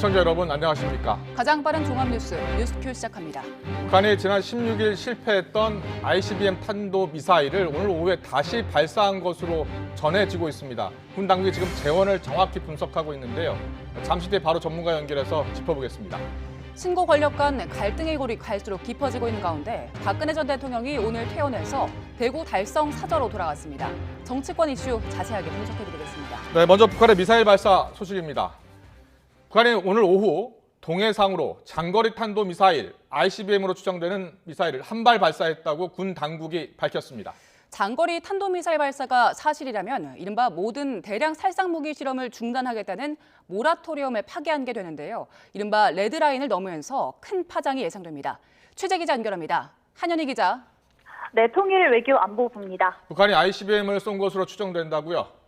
시청자 여러분 안녕하십니까? 가장 빠른 종합뉴스 뉴스큐 시작합니다. 북한이 지난 16일 실패했던 ICBM 탄도미사일을 오늘 오후에 다시 발사한 것으로 전해지고 있습니다. 군 당국이 지금 재원을 정확히 분석하고 있는데요. 잠시 뒤에 바로 전문가 연결해서 짚어보겠습니다. 신고 권력 간 갈등의 골이 갈수록 깊어지고 있는 가운데 박근혜 전 대통령이 오늘 퇴원해서 대구 달성 사저로 돌아갔습니다. 정치권 이슈 자세하게 분석해드리겠습니다. 네, 먼저 북한의 미사일 발사 소식입니다. 북한이 오늘 오후 동해상으로 장거리 탄도미사일 ICBM으로 추정되는 미사일을 한 발 발사했다고 군 당국이 밝혔습니다. 장거리 탄도미사일 발사가 사실이라면 이른바 모든 대량 살상무기 실험을 중단하겠다는 모라토리엄을 파기한 게 되는데요. 이른바 레드라인을 넘으면서 큰 파장이 예상됩니다. 취재 기자 연결합니다. 한현희 기자. 네, 통일 외교 안보부입니다. 북한이 ICBM을 쏜 것으로 추정된다고요?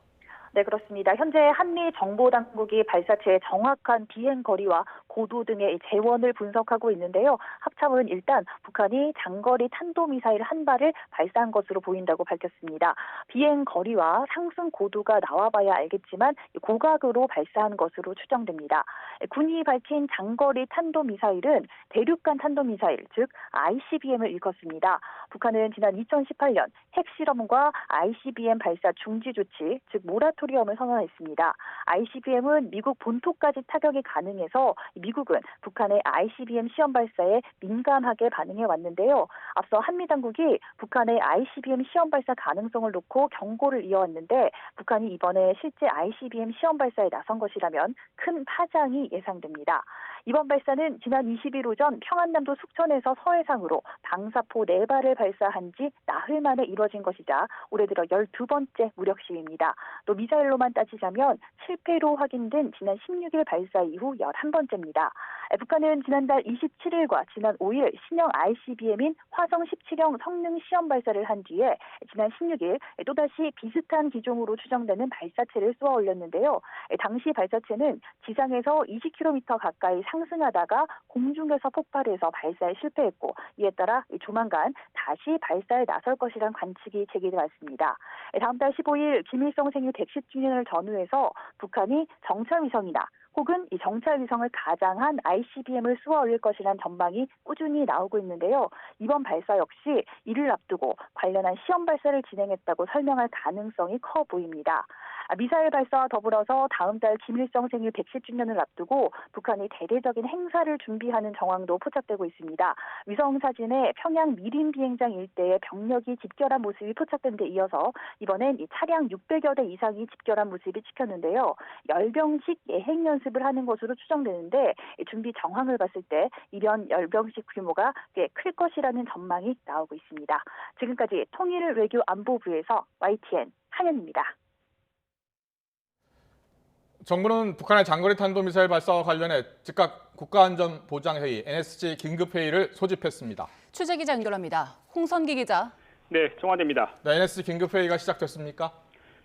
네, 그렇습니다. 현재 한미 정보당국이 발사체의 정확한 비행 거리와 고도 등의 재원을 분석하고 있는데요. 합참은 일단 북한이 장거리 탄도미사일 한 발을 발사한 것으로 보인다고 밝혔습니다. 비행 거리와 상승 고도가 나와봐야 알겠지만 고각으로 발사한 것으로 추정됩니다. 군이 밝힌 장거리 탄도미사일은 대륙간 탄도미사일, 즉 ICBM을 일컫습니다. 북한은 지난 2018년 핵실험과 ICBM 발사 중지 조치, 즉 모라토리엄을 선언했습니다. ICBM은 미국 본토까지 타격이 가능해서 미국은 북한의 ICBM 시험 발사에 민감하게 반응해 왔는데요. 앞서 한미 당국이 북한의 ICBM 시험 발사 가능성을 놓고 경고를 이어왔는데 북한이 이번에 실제 ICBM 시험 발사에 나선 것이라면 큰 파장이 예상됩니다. 이번 발사는 지난 20일 오전 평안남도 숙천에서 서해상으로 방사포 4발을 발사한 지 나흘 만에 이뤄진 것이자 올해 들어 12번째 무력 시위입니다. 또 미사일로만 따지자면 실패로 확인된 지난 16일 발사 이후 11번째입니다. 북한은 지난달 27일과 지난 5일 신형 ICBM인 화성 17형 성능 시험 발사를 한 뒤에 지난 16일 또다시 비슷한 기종으로 추정되는 발사체를 쏘아 올렸는데요. 당시 발사체는 지상에서 20km 가까이 상승하다가 공중에서 폭발해서 발사에 실패했고 이에 따라 조만간 다시 발사에 나설 것이란 관측이 제기돼 왔습니다. 다음 달 15일 김일성 생일 110주년을 전후해서 북한이 정찰위성이나 혹은 이 정찰위성을 가장한 ICBM을 쏘아 올릴 것이라는 전망이 꾸준히 나오고 있는데요. 이번 발사 역시 이를 앞두고 관련한 시험 발사를 진행했다고 설명할 가능성이 커 보입니다. 미사일 발사와 더불어서 다음 달 김일성 생일 110주년을 앞두고 북한이 대대적인 행사를 준비하는 정황도 포착되고 있습니다. 위성 사진에 평양 미림 비행장 일대에 병력이 집결한 모습이 포착된 데 이어서 이번엔 이 차량 600여 대 이상이 집결한 모습이 찍혔는데요. 열병식 예행 연습을 하는 것으로 추정되는데 준비 정황을 봤을 때 이번 열병식 규모가 꽤 클 것이라는 전망이 나오고 있습니다. 지금까지 통일 외교 안보부에서 YTN 한현입니다. 정부는 북한의 장거리 탄도미사일 발사와 관련해 즉각 국가안전보장회의 NSC 긴급회의를 소집했습니다. 취재 기자 연결합니다. 홍선기 기자. 네, 청와대입니다. 네, NSC 긴급회의가 시작됐습니까?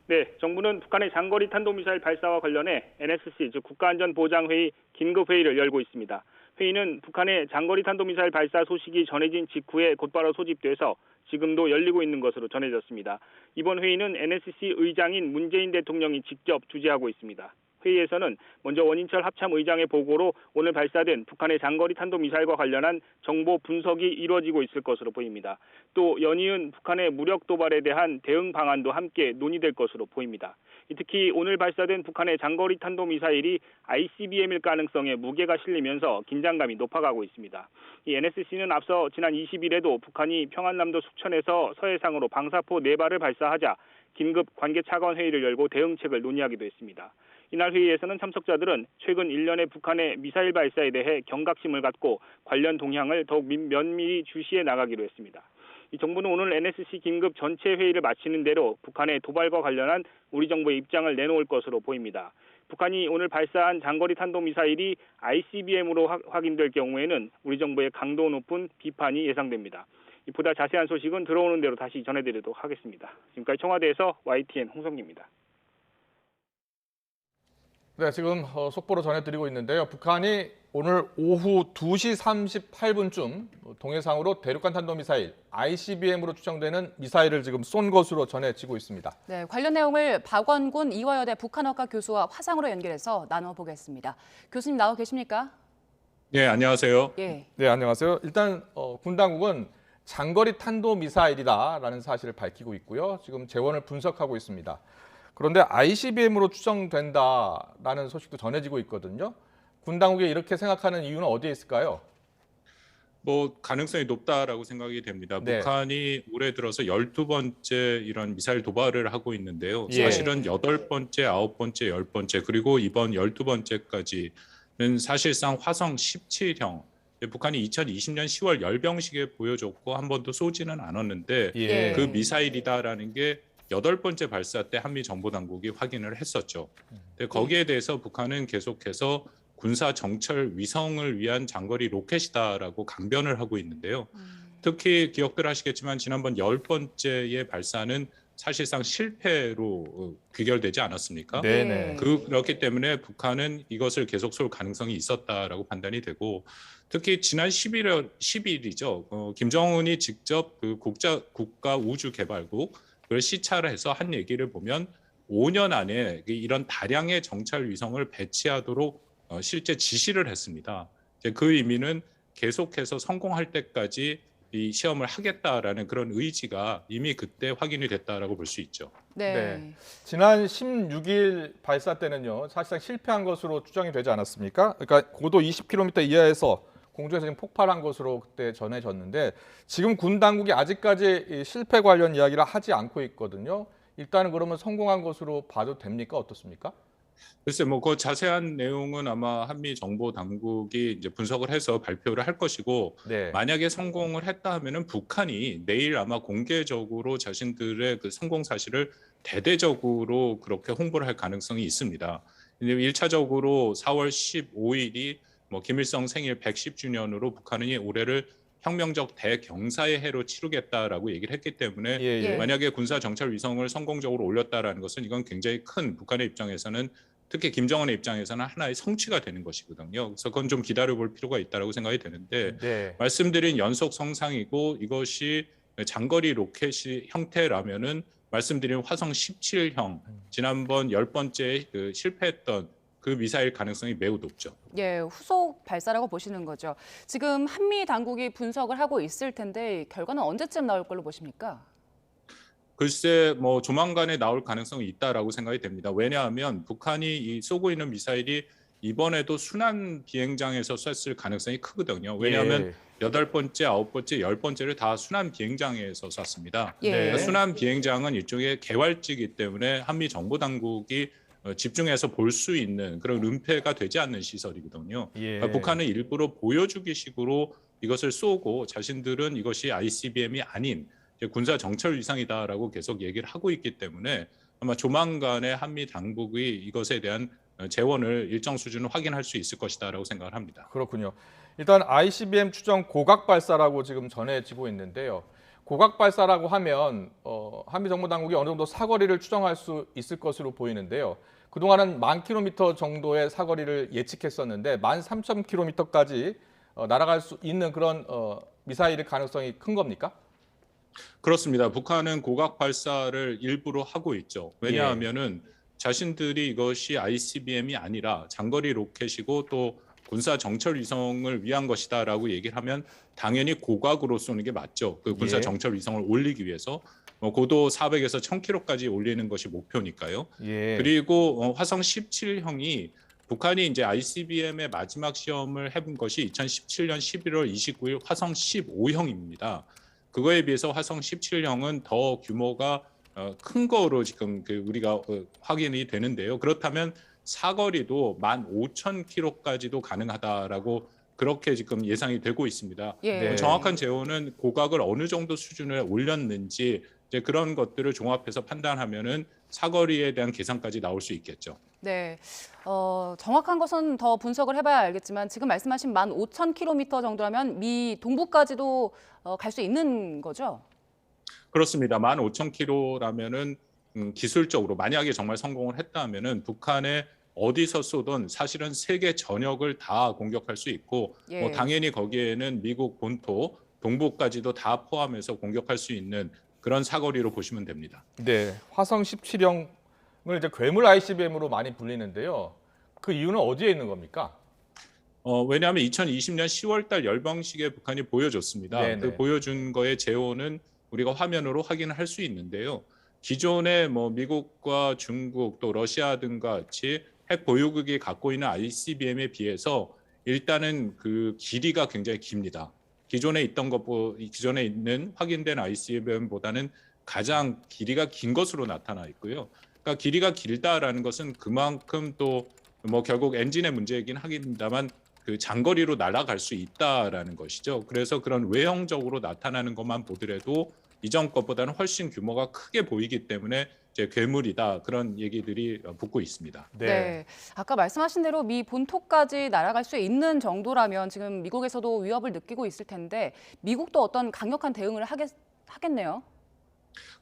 네, 정부는 북한의 장거리 탄도미사일 발사와 관련해 NSC, 즉 국가안전보장회의 긴급회의를 열고 있습니다. 회의는 북한의 장거리 탄도미사일 발사 소식이 전해진 직후에 곧바로 소집돼서 지금도 열리고 있는 것으로 전해졌습니다. 이번 회의는 NSC 의장인 문재인 대통령이 직접 주재하고 있습니다. 회의에서는 먼저 원인철 합참의장의 보고로 오늘 발사된 북한의 장거리 탄도미사일과 관련한 정보 분석이 이루어지고 있을 것으로 보입니다. 또 연이은 북한의 무력 도발에 대한 대응 방안도 함께 논의될 것으로 보입니다. 특히 오늘 발사된 북한의 장거리 탄도미사일이 ICBM일 가능성에 무게가 실리면서 긴장감이 높아가고 있습니다. 이 NSC는 앞서 지난 20일에도 북한이 평안남도 숙천에서 서해상으로 방사포 4발을 발사하자 긴급 관계차관 회의를 열고 대응책을 논의하기도 했습니다. 이날 회의에서는 참석자들은 최근 일련의 북한의 미사일 발사에 대해 경각심을 갖고 관련 동향을 더욱 면밀히 주시해 나가기로 했습니다. 이 정부는 오늘 NSC 긴급 전체 회의를 마치는 대로 북한의 도발과 관련한 우리 정부의 입장을 내놓을 것으로 보입니다. 북한이 오늘 발사한 장거리 탄도미사일이 ICBM으로 확인될 경우에는 우리 정부의 강도 높은 비판이 예상됩니다. 보다 자세한 소식은 들어오는 대로 다시 전해드리도록 하겠습니다. 지금까지 청와대에서 YTN 홍성기입니다. 네, 지금 속보로 전해드리고 있는데요. 북한이 오늘 오후 2시 38분쯤 동해상으로 대륙간 탄도미사일 ICBM으로 추정되는 미사일을 지금 쏜 것으로 전해지고 있습니다. 네, 관련 내용을 박원군 이화여대 북한어과 교수와 화상으로 연결해서 나눠보겠습니다. 교수님 나와 계십니까? 네, 안녕하세요. 예. 네, 안녕하세요. 일단 군 당국은 장거리 탄도미사일이다라는 사실을 밝히고 있고요. 지금 재원을 분석하고 있습니다. 그런데 ICBM으로 추정된다라는 소식도 전해지고 있거든요. 군 당국이 이렇게 생각하는 이유는 어디에 있을까요? 뭐 가능성이 높다라고 생각이 됩니다. 네. 북한이 올해 들어서 12번째 이런 미사일 도발을 하고 있는데요. 예. 사실은 8번째, 9번째, 10번째 그리고 이번 12번째까지는 사실상 화성 17형 북한이 2020년 10월 열병식에 보여줬고 한 번도 쏘지는 않았는데 예. 그 미사일이다라는 게 8번째 발사 때 한미 정보당국이 확인을 했었죠. 근데 거기에 대해서 북한은 계속해서 군사 정찰 위성을 위한 장거리 로켓이다라고 강변을 하고 있는데요. 특히 기억들 하시겠지만 지난번 10번째의 발사는 사실상 실패로 귀결되지 않았습니까? 네네. 그렇기 때문에 북한은 이것을 계속 쏠 가능성이 있었다라고 판단이 되고 특히 지난 10일이죠. 김정은이 직접 그 국가 우주개발국을 시찰을 해서 한 얘기를 보면 5년 안에 이런 다량의 정찰 위성을 배치하도록 실제 지시를 했습니다. 그 의미는 계속해서 성공할 때까지 이 시험을 하겠다라는 그런 의지가 이미 그때 확인이 됐다라고 볼 수 있죠. 네. 네. 지난 16일 발사 때는요, 사실상 실패한 것으로 추정이 되지 않았습니까? 그러니까 고도 20km 이하에서 공중에서 지금 폭발한 것으로 그때 전해졌는데 지금 군 당국이 아직까지 이 실패 관련 이야기를 하지 않고 있거든요. 일단은 그러면 성공한 것으로 봐도 됩니까? 어떻습니까? 글쎄 그 자세한 내용은 아마 한미 정보 당국이 이제 분석을 해서 발표를 할 것이고 네. 만약에 성공을 했다 하면은 북한이 내일 아마 공개적으로 자신들의 그 성공 사실을 대대적으로 그렇게 홍보를 할 가능성이 있습니다. 1차적으로 4월 15일이 김일성 생일 110주년으로 북한이 올해를 혁명적 대경사의 해로 치르겠다라고 얘기를 했기 때문에 예. 만약에 군사 정찰 위성을 성공적으로 올렸다라는 것은 이건 굉장히 큰 북한의 입장에서는 특히 김정은의 입장에서는 하나의 성취가 되는 것이거든요. 그래서 그건 좀 기다려볼 필요가 있다고 생각이 되는데 네. 말씀드린 연속 성상이고 이것이 장거리 로켓 형태라면은 말씀드린 화성 17형 지난번 10번째 그 실패했던 그 미사일 가능성이 매우 높죠. 예, 후속 발사라고 보시는 거죠. 지금 한미 당국이 분석을 하고 있을 텐데 결과는 언제쯤 나올 걸로 보십니까? 글쎄 조만간에 나올 가능성이 있다라고 생각이 됩니다. 왜냐하면 북한이 쏘고 있는 미사일이 이번에도 순환 비행장에서 쐈을 가능성이 크거든요. 왜냐하면 8번째, 9번째, 10번째를 다 순환 비행장에서 쐈습니다. 예. 그러니까 순환 비행장은 일종의 개활지이기 때문에 한미 정보 당국이 집중해서 볼 수 있는 그런 은폐가 되지 않는 시설이거든요. 예. 그러니까 북한은 일부러 보여주기식으로 이것을 쏘고 자신들은 이것이 ICBM이 아닌 군사 정찰 위상이다라고 계속 얘기를 하고 있기 때문에 아마 조만간에 한미 당국이 이것에 대한 재원을 일정 수준을 확인할 수 있을 것이다라고 생각을 합니다. 그렇군요. 일단 ICBM 추정 고각 발사라고 지금 전해지고 있는데요. 고각 발사라고 하면 한미 정보 당국이 어느 정도 사거리를 추정할 수 있을 것으로 보이는데요. 그동안은 10,000km 정도의 사거리를 예측했었는데 13,000km까지 날아갈 수 있는 그런 미사일의 가능성이 큰 겁니까? 그렇습니다. 북한은 고각 발사를 일부러 하고 있죠. 왜냐하면은 자신들이 이것이 ICBM이 아니라 장거리 로켓이고 또 군사 정찰 위성을 위한 것이다라고 얘기를 하면 당연히 고각으로 쏘는 게 맞죠. 그 군사 정찰 위성을 올리기 위해서 고도 400에서 1000km까지 올리는 것이 목표니까요. 그리고 화성 17형이 북한이 이제 ICBM의 마지막 시험을 해본 것이 2017년 11월 29일 화성 15형입니다. 그거에 비해서 화성 17형은 더 규모가 큰 거로 지금 우리가 확인이 되는데요. 그렇다면 사거리도 15,000km까지도 가능하다라고 그렇게 지금 예상이 되고 있습니다. 예. 정확한 재원은 고각을 어느 정도 수준에 올렸는지 이제 그런 것들을 종합해서 판단하면은 사거리에 대한 계산까지 나올 수 있겠죠. 네, 정확한 것은 더 분석을 해봐야 알겠지만 지금 말씀하신 15,000km 정도라면 미 동부까지도 갈 수 있는 거죠? 그렇습니다. 15,000km라면은 기술적으로 만약에 정말 성공을 했다면은 북한의 어디서 쏘든 사실은 세계 전역을 다 공격할 수 있고 예. 뭐 당연히 거기에는 미국 본토 동부까지도 다 포함해서 공격할 수 있는 그런 사거리로 보시면 됩니다. 네, 화성 17형을 이제 괴물 ICBM으로 많이 불리는데요. 그 이유는 어디에 있는 겁니까? 왜냐하면 2020년 10월 달 열병식에 북한이 보여줬습니다. 네네. 그 보여준 거의 재원은 우리가 화면으로 확인할 수 있는데요. 기존에 뭐 미국과 중국 또 러시아 등과 같이 핵 보유국이 갖고 있는 ICBM에 비해서 일단은 그 길이가 굉장히 깁니다. 기존에 있는 확인된 ICBM보다는 가장 길이가 긴 것으로 나타나 있고요. 그러니까 길이가 길다라는 것은 그만큼 또 뭐 결국 엔진의 문제이긴 하겠습니다만 그 장거리로 날아갈 수 있다라는 것이죠. 그래서 그런 외형적으로 나타나는 것만 보더라도 이전 것보다는 훨씬 규모가 크게 보이기 때문에 이제 괴물이다 그런 얘기들이 붙고 있습니다. 네. 아까 말씀하신 대로 미 본토까지 날아갈 수 있는 정도라면 지금 미국에서도 위협을 느끼고 있을 텐데 미국도 어떤 강력한 대응을 하겠네요.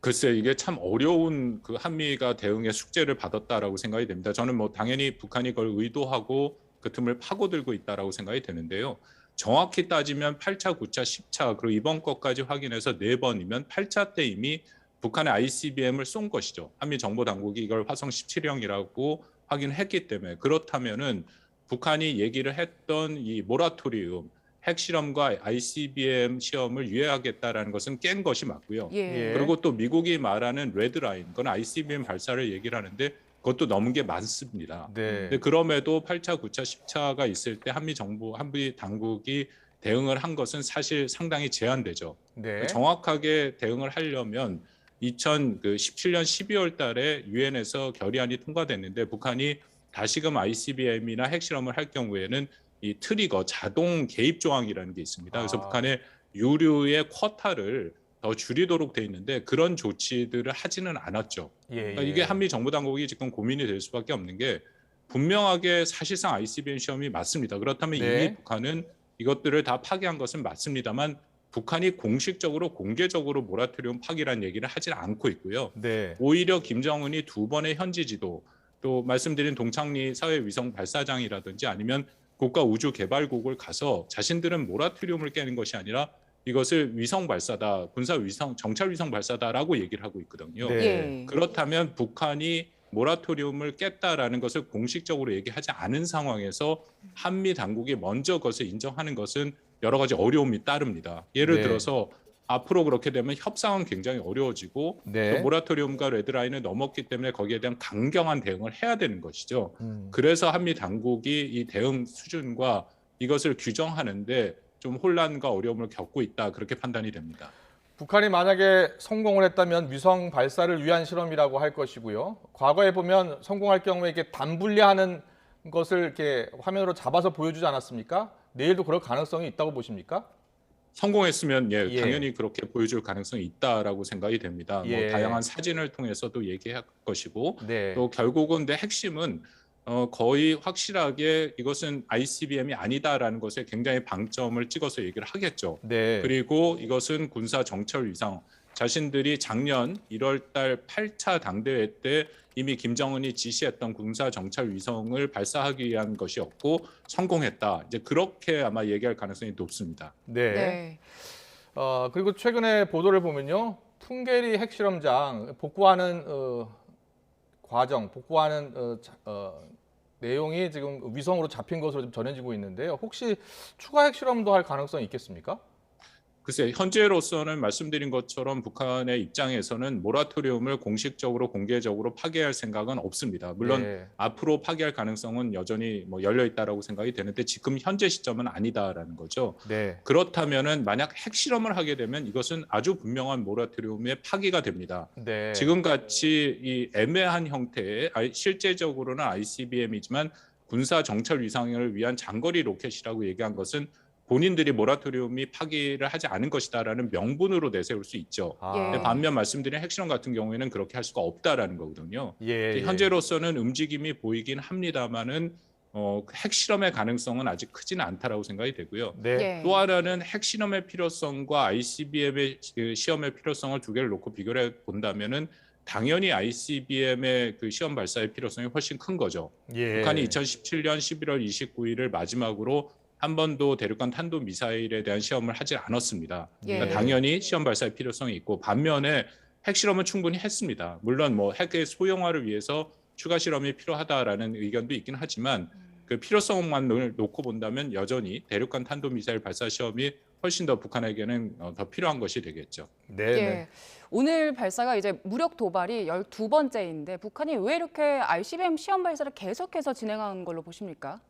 글쎄 이게 참 어려운 그 한미가 대응의 숙제를 받았다라고 생각이 됩니다. 저는 뭐 당연히 북한이 그걸 의도하고 그 틈을 파고들고 있다라고 생각이 되는데요. 정확히 따지면 8차, 9차, 10차 그리고 이번 것까지 확인해서 4번이면 8차 때 이미 북한의 ICBM을 쏜 것이죠. 한미 정보 당국이 이걸 화성 17형이라고 확인했기 때문에 그렇다면은 북한이 얘기를 했던 이 모라토리움 핵실험과 ICBM 시험을 유예하겠다라는 것은 깬 것이 맞고요. 예. 그리고 또 미국이 말하는 레드라인, 그건 ICBM 발사를 얘기를 하는데 그것도 넘은 게 많습니다. 네. 근데 그럼에도 8차, 9차, 10차가 있을 때 한미 당국이 대응을 한 것은 사실 상당히 제한되죠. 네. 정확하게 대응을 하려면 2017년 12월 달에 유엔에서 결의안이 통과됐는데 북한이 다시금 ICBM이나 핵실험을 할 경우에는 이 트리거 자동 개입 조항이라는 게 있습니다. 그래서 북한의 유류의 쿼타를 더 줄이도록 돼 있는데 그런 조치들을 하지는 않았죠. 그러니까 이게 한미 정부 당국이 지금 고민이 될 수밖에 없는 게 분명하게 사실상 ICBM 시험이 맞습니다. 그렇다면 네. 이미 북한은 이것들을 다 파기한 것은 맞습니다만 북한이 공식적으로 공개적으로 모라토리움 파기라는 얘기를 하지 않고 있고요. 네. 오히려 김정은이 2번의 현지 지도 또 말씀드린 동창리 사회위성 발사장이라든지 아니면 국가우주개발국을 가서 자신들은 모라토리움을 깨는 것이 아니라 이것을 위성 발사다, 군사 위성, 정찰 위성 발사다라고 얘기를 하고 있거든요. 네. 예. 그렇다면 북한이 모라토리움을 깼다라는 것을 공식적으로 얘기하지 않은 상황에서 한미 당국이 먼저 그것을 인정하는 것은 여러 가지 어려움이 따릅니다. 예를 네. 들어서 앞으로 그렇게 되면 협상은 굉장히 어려워지고 네. 또 모라토리움과 레드라인을 넘었기 때문에 거기에 대한 강경한 대응을 해야 되는 것이죠. 음. 그래서 한미 당국이 이 대응 수준과 이것을 규정하는데 좀 혼란과 어려움을 겪고 있다 그렇게 판단이 됩니다. 북한이 만약에 성공을 했다면 위성 발사를 위한 실험이라고 할 것이고요. 과거에 보면 성공할 경우에 이렇게 단분리하는 것을 이렇게 화면으로 잡아서 보여주지 않았습니까? 내일도 그럴 가능성이 있다고 보십니까? 성공했으면 예. 당연히 그렇게 보여줄 가능성이 있다라고 생각이 됩니다. 예. 뭐 다양한 사진을 통해서도 얘기할 것이고 네. 또 결국은 근데 핵심은 거의 확실하게 이것은 ICBM이 아니다라는 것에 굉장히 방점을 찍어서 얘기를 하겠죠. 네. 그리고 이것은 군사 정찰 위성 자신들이 작년 1월 달 8차 당대회 때 이미 김정은이 지시했던 군사 정찰 위성을 발사하기 위한 것이었고 성공했다. 이제 그렇게 아마 얘기할 가능성이 높습니다. 네. 네. 그리고 최근에 보도를 보면요. 풍계리 핵실험장 복구하는 과정, 복구하는 내용이 지금 위성으로 잡힌 것으로 좀 전해지고 있는데요. 혹시 추가 핵실험도 할 가능성이 있겠습니까? 글쎄 현재로서는 말씀드린 것처럼 북한의 입장에서는 모라토리움을 공식적으로 공개적으로 파기할 생각은 없습니다. 물론 네. 앞으로 파기할 가능성은 여전히 뭐 열려 있다라고 생각이 되는데 지금 현재 시점은 아니다라는 거죠. 네. 그렇다면은 만약 핵실험을 하게 되면 이것은 아주 분명한 모라토리움의 파기가 됩니다. 네. 지금 같이 이 애매한 형태의 실제적으로는 ICBM이지만 군사 정찰 위성을 위한 장거리 로켓이라고 얘기한 것은 본인들이 모라토리움이 파기를 하지 않은 것이다라는 명분으로 내세울 수 있죠. 근데 반면 말씀드린 핵실험 같은 경우에는 그렇게 할 수가 없다라는 거거든요. 예. 현재로서는 움직임이 보이긴 합니다만은 핵실험의 가능성은 아직 크지는 않다라고 생각이 되고요. 네. 예. 또 하나는 핵실험의 필요성과 ICBM의 시험의 필요성을 두 개를 놓고 비교를 해 본다면은 당연히 ICBM의 그 시험 발사의 필요성이 훨씬 큰 거죠. 예. 북한이 2017년 11월 29일을 마지막으로 한 번도 대륙간 탄도 미사일에 대한 시험을 하지 않았습니다. 그러니까 예. 당연히 시험 발사의 필요성이 있고 반면에 핵실험은 충분히 했습니다. 물론 뭐 핵의 소형화를 위해서 추가 실험이 필요하다라는 의견도 있긴 하지만 그 필요성만 놓고 본다면 여전히 대륙간 탄도 미사일 발사 시험이 훨씬 더 북한에게는 더 필요한 것이 되겠죠. 네. 예. 오늘 발사가 이제 무력 도발이 12번째인데 북한이 왜 이렇게 ICBM 시험 발사를 계속해서 진행한 걸로 보십니까?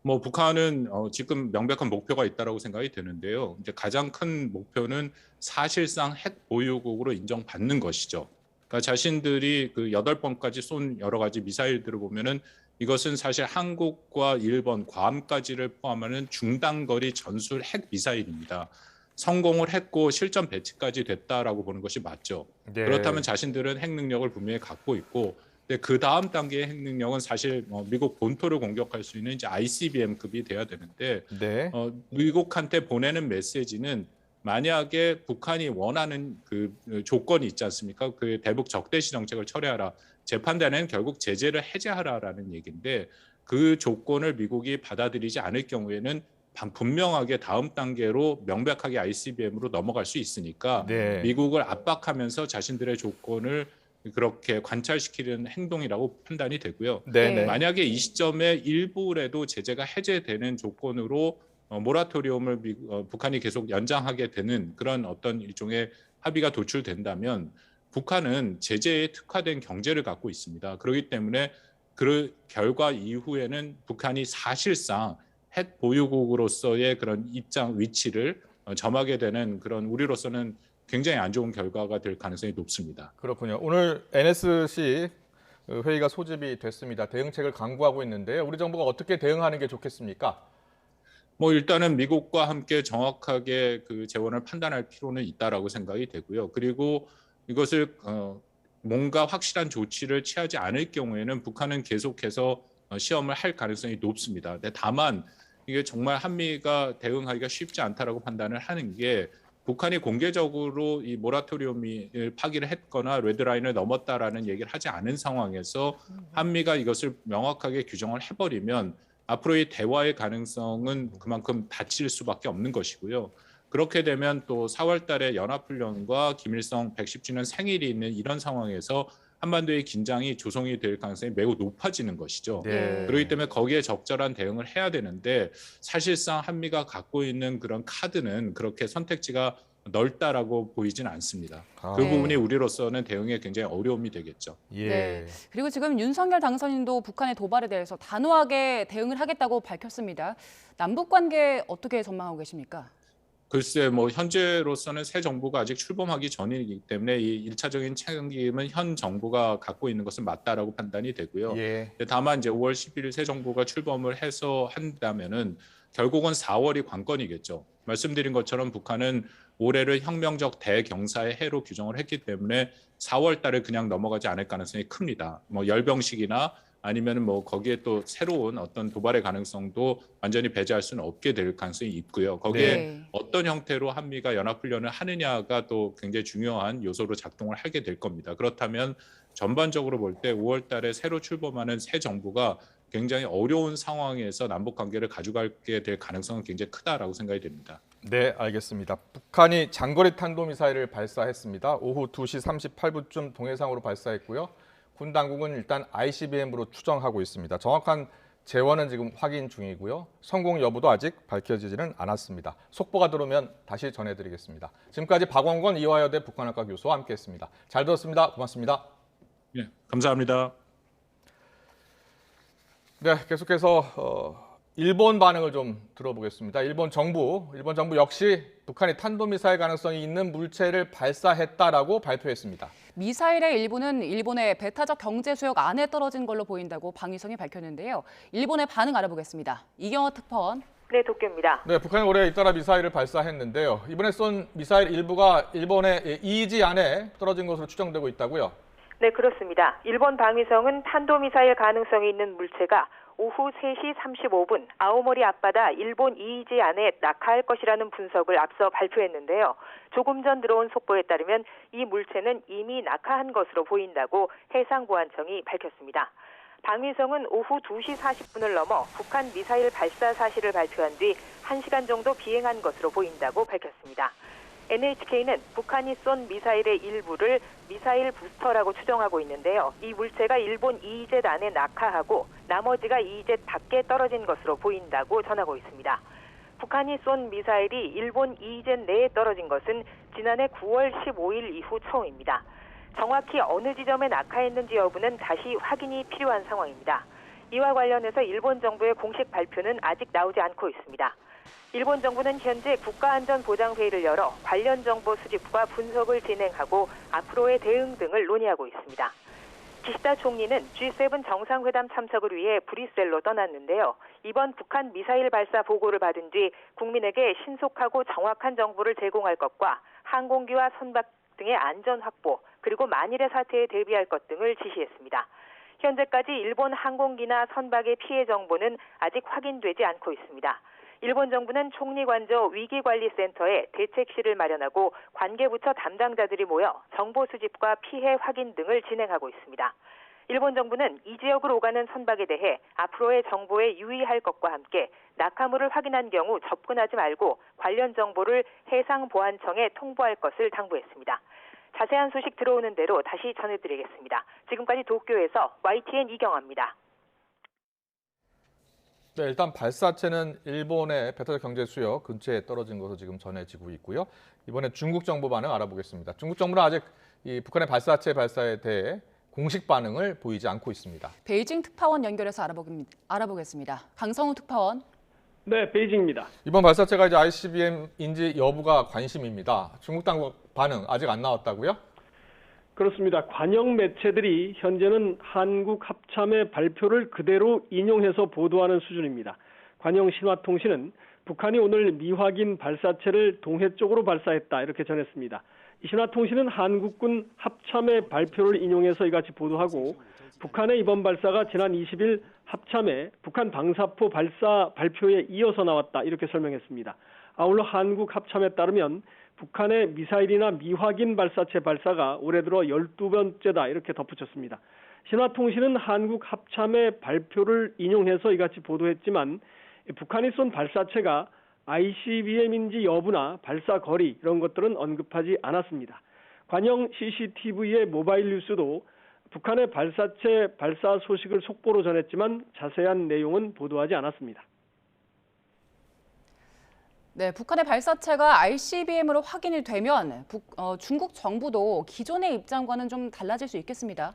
뭐 북한은 지금 명백한 목표가 있다라고 생각이 드는데요. 이제 가장 큰 목표는 사실상 핵 보유국으로 인정받는 것이죠. 그러니까 자신들이 그 8번까지 쏜 여러 가지 미사일들을 보면은 이것은 사실 한국과 일본, 괌까지를 포함하는 중단거리 전술 핵 미사일입니다. 성공을 했고 실전 배치까지 됐다라고 보는 것이 맞죠. 네. 그렇다면 자신들은 핵 능력을 분명히 갖고 있고, 근데 그 다음 단계의 핵 능력은 사실 미국 본토를 공격할 수 있는 이제 ICBM급이 돼야 되는데, 네. 미국한테 보내는 메시지는 만약에 북한이 원하는 그 조건이 있지 않습니까? 그 대북 적대시 정책을 철회하라. 재판단에는 결국 제재를 해제하라라는 얘기인데 그 조건을 미국이 받아들이지 않을 경우에는 분명하게 다음 단계로 명백하게 ICBM으로 넘어갈 수 있으니까 네. 미국을 압박하면서 자신들의 조건을 그렇게 관찰시키는 행동이라고 판단이 되고요. 네. 네. 만약에 이 시점에 일부라도 제재가 해제되는 조건으로 모라토리움을 북한이 계속 연장하게 되는 그런 어떤 일종의 합의가 도출된다면 북한은 제재에 특화된 경제를 갖고 있습니다. 그렇기 때문에 그 결과 이후에는 북한이 사실상 핵 보유국으로서의 그런 입장 위치를 점하게 되는 그런 우리로서는 굉장히 안 좋은 결과가 될 가능성이 높습니다. 그렇군요. 오늘 NSC 회의가 소집이 됐습니다. 대응책을 강구하고 있는데요. 우리 정부가 어떻게 대응하는 게 좋겠습니까? 뭐 일단은 미국과 함께 정확하게 그 재원을 판단할 필요는 있다라고 생각이 되고요. 그리고 이것을 뭔가 확실한 조치를 취하지 않을 경우에는 북한은 계속해서 시험을 할 가능성이 높습니다. 근데 다만 이게 정말 한미가 대응하기가 쉽지 않다라고 판단을 하는 게 북한이 공개적으로 이 모라토리움을 파기를 했거나 레드라인을 넘었다라는 얘기를 하지 않은 상황에서 한미가 이것을 명확하게 규정을 해버리면 앞으로의 대화의 가능성은 그만큼 닫힐 수밖에 없는 것이고요. 그렇게 되면 또 4월 달에 연합훈련과 김일성 110주년 생일이 있는 이런 상황에서 한반도의 긴장이 조성이 될 가능성이 매우 높아지는 것이죠. 네. 그렇기 때문에 거기에 적절한 대응을 해야 되는데 사실상 한미가 갖고 있는 그런 카드는 그렇게 선택지가 넓다라고 보이진 않습니다. 그 네. 부분이 우리로서는 대응에 굉장히 어려움이 되겠죠. 예. 네. 그리고 지금 윤석열 당선인도 북한의 도발에 대해서 단호하게 대응을 하겠다고 밝혔습니다. 남북 관계 어떻게 전망하고 계십니까? 글쎄 뭐 현재로서는 새 정부가 아직 출범하기 전이기 때문에 이 1차적인 책임은 현 정부가 갖고 있는 것은 맞다라고 판단이 되고요. 예. 다만 이제 5월 11일 새 정부가 출범을 해서 한다면은 결국은 4월이 관건이겠죠. 말씀드린 것처럼 북한은 올해를 혁명적 대경사의 해로 규정을 했기 때문에 4월 달에 그냥 넘어가지 않을 가능성이 큽니다. 뭐 열병식이나 아니면 뭐 거기에 또 새로운 어떤 도발의 가능성도 완전히 배제할 수는 없게 될 가능성이 있고요. 거기에 네. 어떤 형태로 한미가 연합훈련을 하느냐가 또 굉장히 중요한 요소로 작동을 하게 될 겁니다. 그렇다면 전반적으로 볼 때 5월 달에 새로 출범하는 새 정부가 굉장히 어려운 상황에서 남북 관계를 가져가게 될 가능성은 굉장히 크다라고 생각이 됩니다. 네, 알겠습니다. 북한이 장거리 탄도미사일을 발사했습니다. 오후 2시 38분쯤 동해상으로 발사했고요. 군 당국은 일단 ICBM으로 추정하고 있습니다. 정확한 재원은 지금 확인 중이고요. 성공 여부도 아직 밝혀지지는 않았습니다. 속보가 들어오면 다시 전해드리겠습니다. 지금까지 박원권 이화여대 북한학과 교수와 함께했습니다. 잘 들었습니다. 고맙습니다. 네, 감사합니다. 네, 계속해서 일본 반응을 좀 들어보겠습니다. 일본 정부 역시 북한이 탄도미사일 가능성이 있는 물체를 발사했다라고 발표했습니다. 미사일의 일부는 일본의 배타적 경제 수역 안에 떨어진 걸로 보인다고 방위성이 밝혔는데요. 일본의 반응 알아보겠습니다. 이경호 특파원. 네, 도쿄입니다. 네, 북한이 올해 잇따라 미사일을 발사했는데요. 이번에 쏜 미사일 일부가 일본의 EEZ 안에 떨어진 것으로 추정되고 있다고요? 네, 그렇습니다. 일본 방위성은 탄도미사일 가능성이 있는 물체가 오후 3시 35분 아오모리 앞바다 일본 이이지 안에 낙하할 것이라는 분석을 앞서 발표했는데요. 조금 전 들어온 속보에 따르면 이 물체는 이미 낙하한 것으로 보인다고 해상보안청이 밝혔습니다. 방위성은 오후 2시 40분을 넘어 북한 미사일 발사 사실을 발표한 뒤 1시간 정도 비행한 것으로 보인다고 밝혔습니다. NHK는 북한이 쏜 미사일의 일부를 미사일 부스터라고 추정하고 있는데요. 이 물체가 일본 EEZ 안에 낙하하고 나머지가 EEZ 밖에 떨어진 것으로 보인다고 전하고 있습니다. 북한이 쏜 미사일이 일본 EEZ 내에 떨어진 것은 지난해 9월 15일 이후 처음입니다. 정확히 어느 지점에 낙하했는지 여부는 다시 확인이 필요한 상황입니다. 이와 관련해서 일본 정부의 공식 발표는 아직 나오지 않고 있습니다. 일본 정부는 현재 국가안전보장회의를 열어 관련 정보 수집과 분석을 진행하고 앞으로의 대응 등을 논의하고 있습니다. 기시다 총리는 G7 정상회담 참석을 위해 브뤼셀로 떠났는데요. 이번 북한 미사일 발사 보고를 받은 뒤 국민에게 신속하고 정확한 정보를 제공할 것과 항공기와 선박 등의 안전 확보, 그리고 만일의 사태에 대비할 것 등을 지시했습니다. 현재까지 일본 항공기나 선박의 피해 정보는 아직 확인되지 않고 있습니다. 일본 정부는 총리관저 위기관리센터에 대책실을 마련하고 관계부처 담당자들이 모여 정보 수집과 피해 확인 등을 진행하고 있습니다. 일본 정부는 이 지역을 오가는 선박에 대해 앞으로의 정보에 유의할 것과 함께 낙하물을 확인한 경우 접근하지 말고 관련 정보를 해상보안청에 통보할 것을 당부했습니다. 자세한 소식 들어오는 대로 다시 전해드리겠습니다. 지금까지 도쿄에서 YTN 이경아입니다. 네, 일단 발사체는 일본의 배터리 경제 수역 근처에 떨어진 것으로 지금 전해지고 있고요. 이번에 중국 정부 반응 알아보겠습니다. 중국 정부는 아직 이 북한의 발사체 발사에 대해 공식 반응을 보이지 않고 있습니다. 베이징 특파원 연결해서 알아보겠습니다. 강성우 특파원. 네, 베이징입니다. 이번 발사체가 이제 ICBM인지 여부가 관심입니다. 중국 당국 반응 아직 안 나왔다고요? 그렇습니다. 관영 매체들이 현재는 한국 합참의 발표를 그대로 인용해서 보도하는 수준입니다. 관영 신화통신은 북한이 오늘 미확인 발사체를 동해 쪽으로 발사했다 이렇게 전했습니다. 이 신화통신은 한국군 합참의 발표를 인용해서 이같이 보도하고 북한의 이번 발사가 지난 20일 합참의 북한 방사포 발사 발표에 이어서 나왔다 이렇게 설명했습니다. 아울러 한국 합참에 따르면 북한의 미사일이나 미확인 발사체 발사가 올해 들어 12번째다 이렇게 덧붙였습니다. 신화통신은 한국 합참의 발표를 인용해서 이같이 보도했지만 북한이 쏜 발사체가 ICBM인지 여부나 발사 거리 이런 것들은 언급하지 않았습니다. 관영 CCTV의 모바일 뉴스도 북한의 발사체 발사 소식을 속보로 전했지만 자세한 내용은 보도하지 않았습니다. 네, 북한의 발사체가 ICBM으로 확인이 되면 중국 정부도 기존의 입장과는 좀 달라질 수 있겠습니다.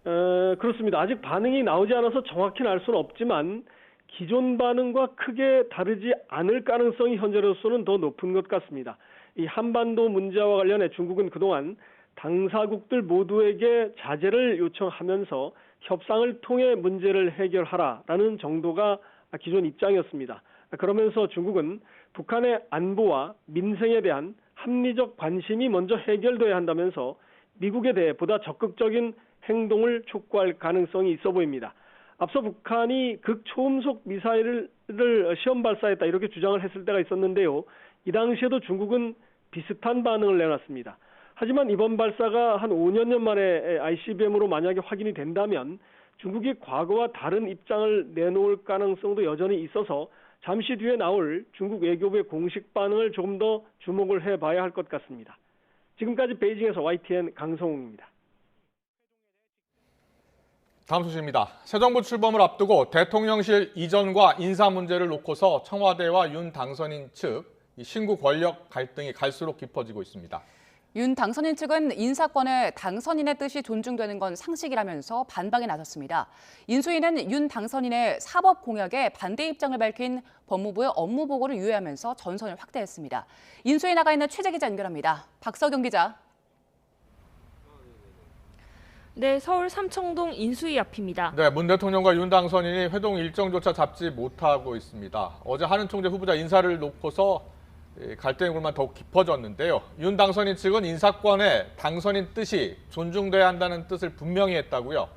그렇습니다. 아직 반응이 나오지 않아서 정확히는 알 수는 없지만 기존 반응과 크게 다르지 않을 가능성이 현재로서는 더 높은 것 같습니다. 이 한반도 문제와 관련해 중국은 그동안 당사국들 모두에게 자제를 요청하면서 협상을 통해 문제를 해결하라라는 정도가 기존 입장이었습니다. 그러면서 중국은 북한의 안보와 민생에 대한 합리적 관심이 먼저 해결돼야 한다면서 미국에 대해 보다 적극적인 행동을 촉구할 가능성이 있어 보입니다. 앞서 북한이 극초음속 미사일을 시험 발사했다 이렇게 주장을 했을 때가 있었는데요. 이 당시에도 중국은 비슷한 반응을 내놨습니다. 하지만 이번 발사가 한 5년 만에 ICBM으로 만약에 확인이 된다면 중국이 과거와 다른 입장을 내놓을 가능성도 여전히 있어서 잠시 뒤에 나올 중국 외교부의 공식 반응을 조금 더 주목을 해봐야 할 것 같습니다. 지금까지 베이징에서 YTN 강성웅입니다. 다음 소식입니다. 새 정부 출범을 앞두고 대통령실 이전과 인사 문제를 놓고서 청와대와 윤 당선인 측 신구 권력 갈등이 갈수록 깊어지고 있습니다. 윤 당선인 측은 인사권에 당선인의 뜻이 존중되는 건 상식이라면서 반박에 나섰습니다. 인수위는 윤 당선인의 사법 공약에 반대 입장을 밝힌 법무부의 업무 보고를 유예하면서 전선을 확대했습니다. 인수위에 나가 있는 취재 기자 연결합니다. 박서경 기자. 네, 서울 삼청동 인수위 앞입니다. 네, 문 대통령과 윤 당선인이 회동 일정조차 잡지 못하고 있습니다. 어제 한은 총재 후보자 인사를 놓고서 갈등의 골만 더욱 깊어졌는데요. 윤 당선인 측은 인사권에 당선인 뜻이 존중돼야 한다는 뜻을 분명히 했다고요.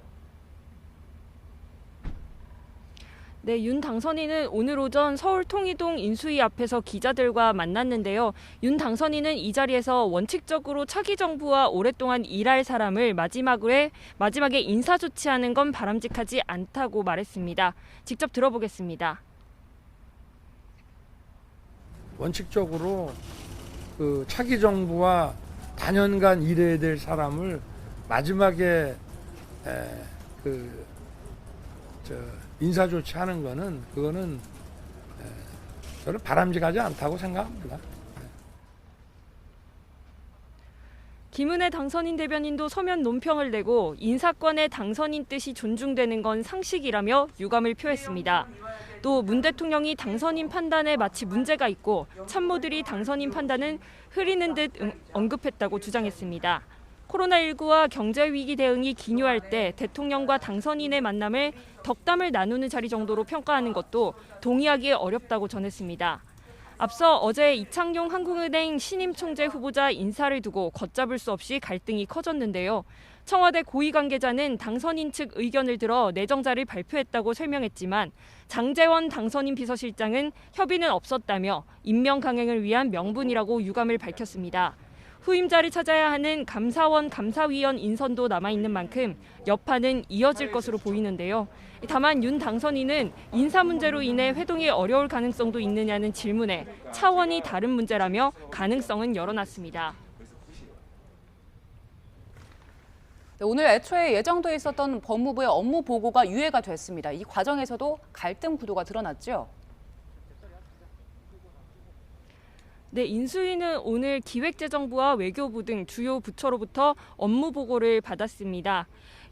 네, 윤 당선인은 오늘 오전 서울 통이동 인수위 앞에서 기자들과 만났는데요. 윤 당선인은 이 자리에서 원칙적으로 차기 정부와 오랫동안 일할 사람을 마지막에 인사 조치하는 건 바람직하지 않다고 말했습니다. 직접 들어보겠습니다. 원칙적으로 그 차기 정부와 단연간 일해야 될 사람을 마지막에 인사 조치하는 거는 그거는 저는 바람직하지 않다고 생각합니다. 김은혜 당선인 대변인도 서면 논평을 내고 인사권의 당선인 뜻이 존중되는 건 상식이라며 유감을 표했습니다. 또 문 대통령이 당선인 판단에 마치 문제가 있고 참모들이 당선인 판단은 흐리는 듯 언급했다고 주장했습니다. 코로나19와 경제위기 대응이 기묘할 때 대통령과 당선인의 만남을 덕담을 나누는 자리 정도로 평가하는 것도 동의하기 어렵다고 전했습니다. 앞서 어제 이창용 한국은행 신임 총재 후보자 인사를 두고 걷잡을 수 없이 갈등이 커졌는데요. 청와대 고위 관계자는 당선인 측 의견을 들어 내정자를 발표했다고 설명했지만 장제원 당선인 비서실장은 협의는 없었다며 임명 강행을 위한 명분이라고 유감을 밝혔습니다. 후임자를 찾아야 하는 감사원 감사위원 인선도 남아있는 만큼 여파는 이어질 것으로 보이는데요. 다만 윤 당선인은 인사 문제로 인해 회동이 어려울 가능성도 있느냐는 질문에 차원이 다른 문제라며 가능성은 열어놨습니다. 네, 오늘 애초에 예정돼 있었던 법무부의 업무 보고가 유예가 됐습니다. 이 과정에서도 갈등 구도가 드러났죠. 네, 인수위는 오늘 기획재정부와 외교부 등 주요 부처로부터 업무 보고를 받았습니다.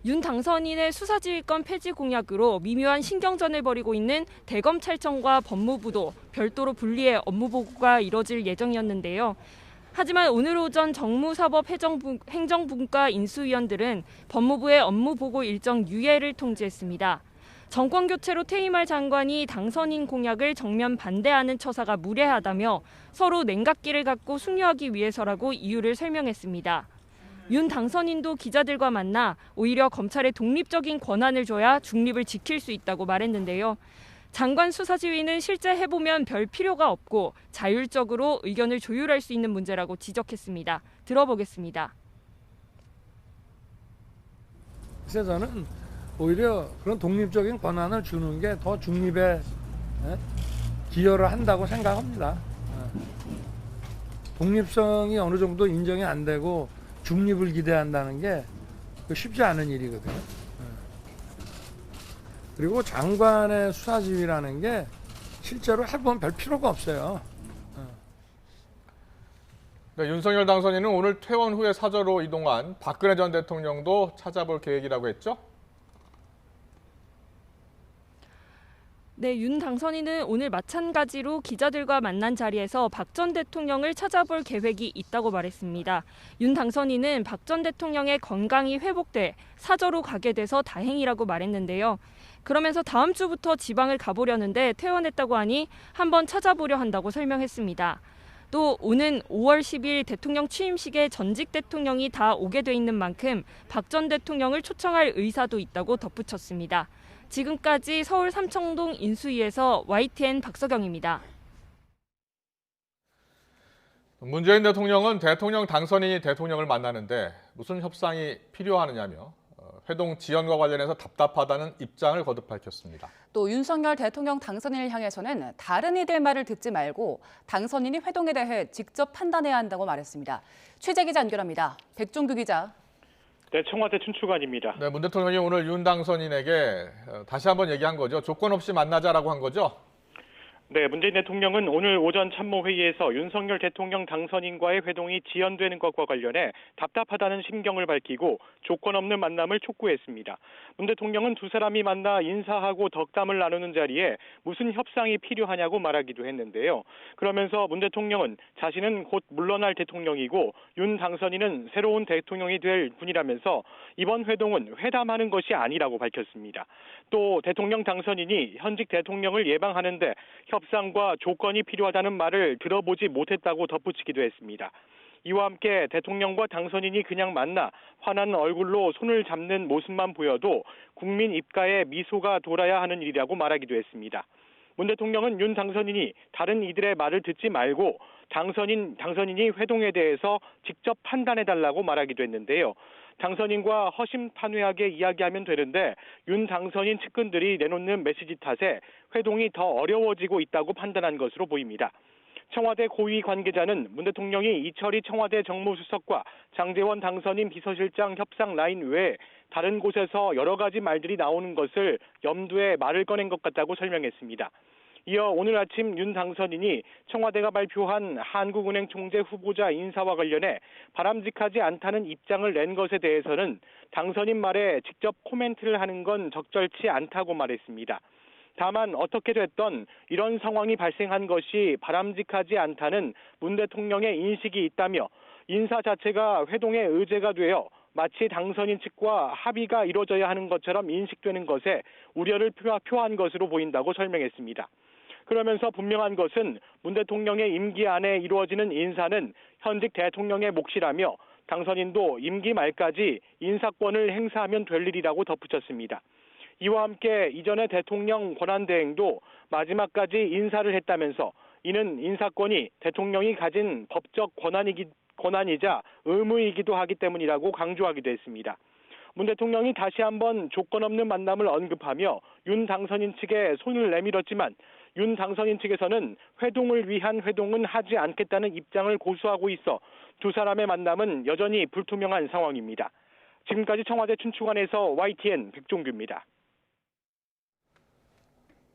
윤 당선인의 수사지휘권 폐지 공약으로 미묘한 신경전을 벌이고 있는 대검찰청과 법무부도 별도로 분리해 업무 보고가 이뤄질 예정이었는데요. 하지만 오늘 오전 정무사법행정분과 인수위원들은 법무부의 업무 보고 일정 유예를 통지했습니다. 정권 교체로 퇴임할 장관이 당선인 공약을 정면 반대하는 처사가 무례하다며 서로 냉각기를 갖고 숙려하기 위해서라고 이유를 설명했습니다. 윤 당선인도 기자들과 만나 오히려 검찰에 독립적인 권한을 줘야 중립을 지킬 수 있다고 말했는데요. 장관 수사지휘는 실제 해보면 별 필요가 없고 자율적으로 의견을 조율할 수 있는 문제라고 지적했습니다. 들어보겠습니다. 그래서 저는 오히려 그런 독립적인 권한을 주는 게 더 중립에 기여를 한다고 생각합니다. 독립성이 어느 정도 인정이 안 되고 중립을 기대한다는 게 쉽지 않은 일이거든요. 그리고 장관의 수사지휘라는 게 실제로 해보면 별 필요가 없어요. 네, 윤석열 당선인은 오늘 퇴원 후에 사저로 이동한 박근혜 전 대통령도 찾아볼 계획이라고 했죠? 네, 윤 당선인은 오늘 마찬가지로 기자들과 만난 자리에서 박 전 대통령을 찾아볼 계획이 있다고 말했습니다. 윤 당선인은 박 전 대통령의 건강이 회복돼 사저로 가게 돼서 다행이라고 말했는데요. 그러면서 다음 주부터 지방을 가보려는데 퇴원했다고 하니 한번 찾아보려 한다고 설명했습니다. 또 오는 5월 10일 대통령 취임식에 전직 대통령이 다 오게 돼 있는 만큼 박 전 대통령을 초청할 의사도 있다고 덧붙였습니다. 지금까지 서울 삼청동 인수위에서 YTN 박서경입니다. 문재인 대통령은 대통령 당선인이 대통령을 만나는데 무슨 협상이 필요하느냐며 회동 지연과 관련해서 답답하다는 입장을 거듭 밝혔습니다. 또 윤석열 대통령 당선인을 향해서는 다른 이들 말을 듣지 말고 당선인이 회동에 대해 직접 판단해야 한다고 말했습니다. 취재 기자 연결합니다. 백종규 기자. 네, 청와대 춘추관입니다. 네, 문 대통령이 오늘 윤 당선인에게 다시 한번 얘기한 거죠. 조건 없이 만나자라고 한 거죠. 네, 문재인 대통령은 오늘 오전 참모회의에서 윤석열 대통령 당선인과의 회동이 지연되는 것과 관련해 답답하다는 심경을 밝히고 조건 없는 만남을 촉구했습니다. 문 대통령은 두 사람이 만나 인사하고 덕담을 나누는 자리에 무슨 협상이 필요하냐고 말하기도 했는데요. 그러면서 문 대통령은 자신은 곧 물러날 대통령이고 윤 당선인은 새로운 대통령이 될 분이라면서 이번 회동은 회담하는 것이 아니라고 밝혔습니다. 또 대통령 당선인이 현직 대통령을 예방하는 데 협상과 조건이 필요하다는 말을 들어보지 못했다고 덧붙이기도 했습니다. 이와 함께 대통령과 당선인이 그냥 만나 환한 얼굴로 손을 잡는 모습만 보여도 국민 입가에 미소가 돌아야 하는 일이라고 말하기도 했습니다. 문 대통령은 윤 당선인이 다른 이들의 말을 듣지 말고 당선인이 회동에 대해서 직접 판단해달라고 말하기도 했는데요. 당선인과 허심탄회하게 이야기하면 되는데 윤 당선인 측근들이 내놓는 메시지 탓에 회동이 더 어려워지고 있다고 판단한 것으로 보입니다. 청와대 고위 관계자는 문 대통령이 이철희 청와대 정무수석과 장제원 당선인 비서실장 협상 라인 외에 다른 곳에서 여러 가지 말들이 나오는 것을 염두에 말을 꺼낸 것 같다고 설명했습니다. 이어 오늘 아침 윤 당선인이 청와대가 발표한 한국은행 총재 후보자 인사와 관련해 바람직하지 않다는 입장을 낸 것에 대해서는 당선인 말에 직접 코멘트를 하는 건 적절치 않다고 말했습니다. 다만 어떻게 됐던 이런 상황이 발생한 것이 바람직하지 않다는 문 대통령의 인식이 있다며 인사 자체가 회동의 의제가 되어 마치 당선인 측과 합의가 이루어져야 하는 것처럼 인식되는 것에 우려를 표한 것으로 보인다고 설명했습니다. 그러면서 분명한 것은 문 대통령의 임기 안에 이루어지는 인사는 현직 대통령의 몫이라며 당선인도 임기 말까지 인사권을 행사하면 될 일이라고 덧붙였습니다. 이와 함께 이전의 대통령 권한대행도 마지막까지 인사를 했다면서 이는 인사권이 대통령이 가진 법적 권한이자 의무이기도 하기 때문이라고 강조하기도 했습니다. 문 대통령이 다시 한번 조건 없는 만남을 언급하며 윤 당선인 측에 손을 내밀었지만 윤 당선인 측에서는 회동을 위한 회동은 하지 않겠다는 입장을 고수하고 있어 두 사람의 만남은 여전히 불투명한 상황입니다. 지금까지 청와대 춘추관에서 YTN 백종규입니다.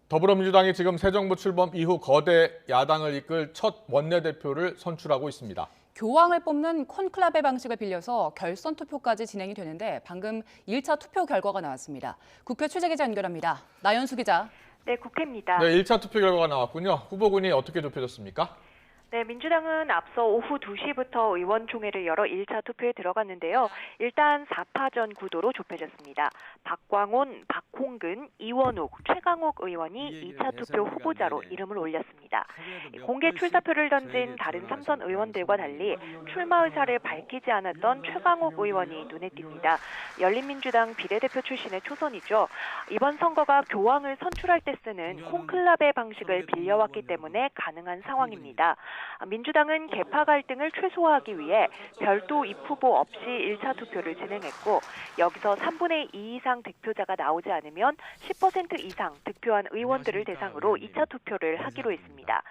더불어민주당이 지금 새 정부 출범 이후 거대 야당을 이끌 첫 원내대표를 선출하고 있습니다. 교황을 뽑는 콘클라베 방식을 빌려서 결선 투표까지 진행이 되는데 방금 1차 투표 결과가 나왔습니다. 국회 취재기자 연결합니다. 나연수 기자. 네, 국회입니다. 네, 1차 투표 결과가 나왔군요. 후보군이 어떻게 좁혀졌습니까? 네, 민주당은 앞서 오후 2시부터 의원총회를 열어 1차 투표에 들어갔는데요. 일단 4파전 구도로 좁혀졌습니다. 박광온, 박홍근, 이원욱, 최강욱 의원이 2차 투표 후보자로 이름을 올렸습니다. 공개 출사표를 던진 다른 3선 의원들과 달리 출마 의사를 밝히지 않았던 최강욱 의원이 눈에 띕니다. 열린민주당 비례대표 출신의 초선이죠. 이번 선거가 교황을 선출할 때 쓰는 콘클라베 방식을 빌려왔기 때문에 가능한 상황입니다. 민주당은 계파 갈등을 최소화하기 위해 별도 입후보 없이 1차 투표를 진행했고 여기서 3분의 2 이상 득표자가 나오지 않으면 10% 이상 득표한 의원들을 대상으로 2차 투표를 하기로 했습니다.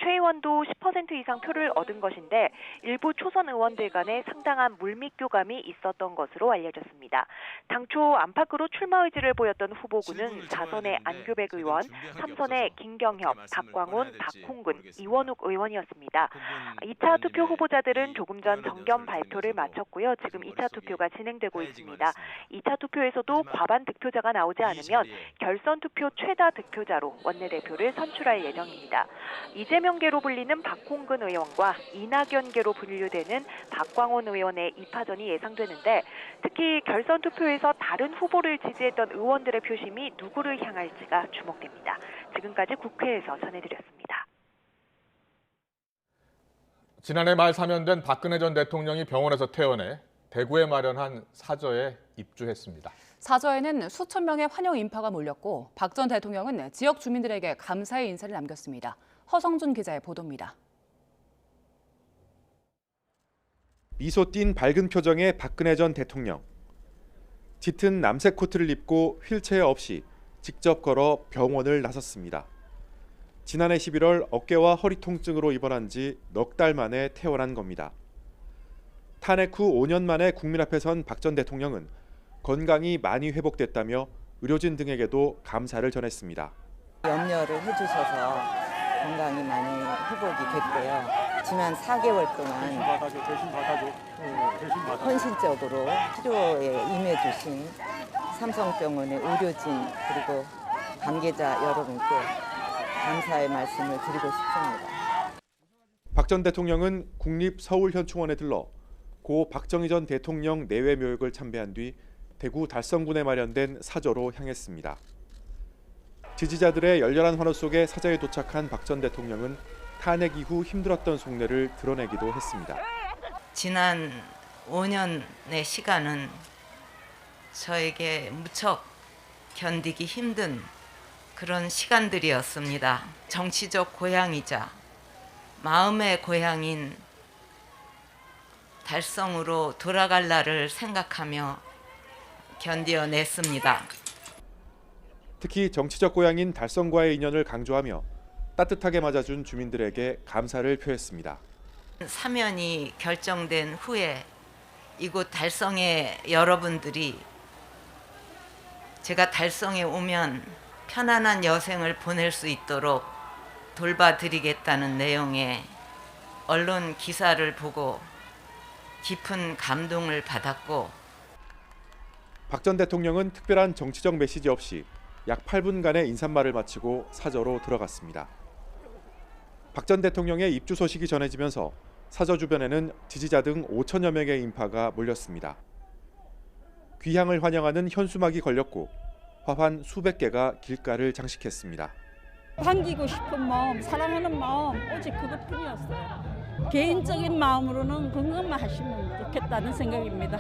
최 의원도 10% 이상 표를 얻은 것인데 일부 초선 의원들 간에 상당한 물밑 교감이 있었던 것으로 알려졌습니다. 당초 안팎으로 출마 의지를 보였던 후보군은 4선의 안규백 의원, 3선의 김경협, 박광온, 박홍근, 이원욱 의원이었습니다. 2차 투표 후보자들은 조금 전 정견 발표를 마쳤고요. 지금 2차 투표가 진행되고 있습니다. 2차 투표에서도 과반 득표자가 나오지 않으면 결선 투표 최다 득표자로 원내대표를 선출할 예정입니다. 이재명계로 불리는 박홍근 의원과 이낙연계로 분류되는 박광온 의원의 2파전이 예상되는데 특히 결선 투표에서 다른 후보를 지지했던 의원들의 표심이 누구를 향할지가 주목됩니다. 지금까지 국회에서 전해드렸습니다. 지난해 말 사면된 박근혜 전 대통령이 병원에서 퇴원해 대구에 마련한 사저에 입주했습니다. 사저에는 수천 명의 환영 인파가 몰렸고 박 전 대통령은 지역 주민들에게 감사의 인사를 남겼습니다. 허성준 기자의 보도입니다. 미소 띤 밝은 표정의 박근혜 전 대통령. 짙은 남색 코트를 입고 휠체어 없이 직접 걸어 병원을 나섰습니다. 지난해 11월 어깨와 허리 통증으로 입원한 지 넉 달 만에 퇴원한 겁니다. 탄핵 후 5년 만에 국민 앞에 선 박 전 대통령은 건강이 많이 회복됐다며 의료진 등에게도 감사를 전했습니다. 염려를 해주셔서 건강이 많이 회복이 됐고요. 지난 4개월 동안 헌신적으로 치료에 임해주신 삼성병원의 의료진 그리고 관계자 여러분께 감사의 말씀을 드리고 싶습니다. 박 전 대통령은 국립서울현충원에 들러 고 박정희 전 대통령 내외 묘역을 참배한 뒤 대구 달성군에 마련된 사저로 향했습니다. 지지자들의 열렬한 환호 속에 사저에 도착한 박 전 대통령은 탄핵 이후 힘들었던 속내를 드러내기도 했습니다. 지난 5년의 시간은 저에게 무척 견디기 힘든 그런 시간들이었습니다. 정치적 고향이자 마음의 고향인 달성으로 돌아갈 날을 생각하며 견뎌냈습니다. 특히 정치적 고향인 달성과의 인연을 강조하며 따뜻하게 맞아준 주민들에게 감사를 표했습니다. 사면이 결정된 후에 이곳 달성의 여러분들이 제가 달성에 오면 편안한 여생을 보낼 수 있도록 돌봐드리겠다는 내용의 언론 기사를 보고 깊은 감동을 받았고, 박 전 대통령은 특별한 정치적 메시지 없이 약 8분간의 인사말을 마치고 사저로 들어갔습니다. 박 전 대통령의 입주 소식이 전해지면서 사저 주변에는 지지자 등 5천여 명의 인파가 몰렸습니다. 귀향을 환영하는 현수막이 걸렸고 화환 수백 개가 길가를 장식했습니다. 반기고 싶은 마음, 사랑하는 마음, 오직 그것뿐이었어요. 개인적인 마음으로는 그것만 하시면 좋겠다는 생각입니다.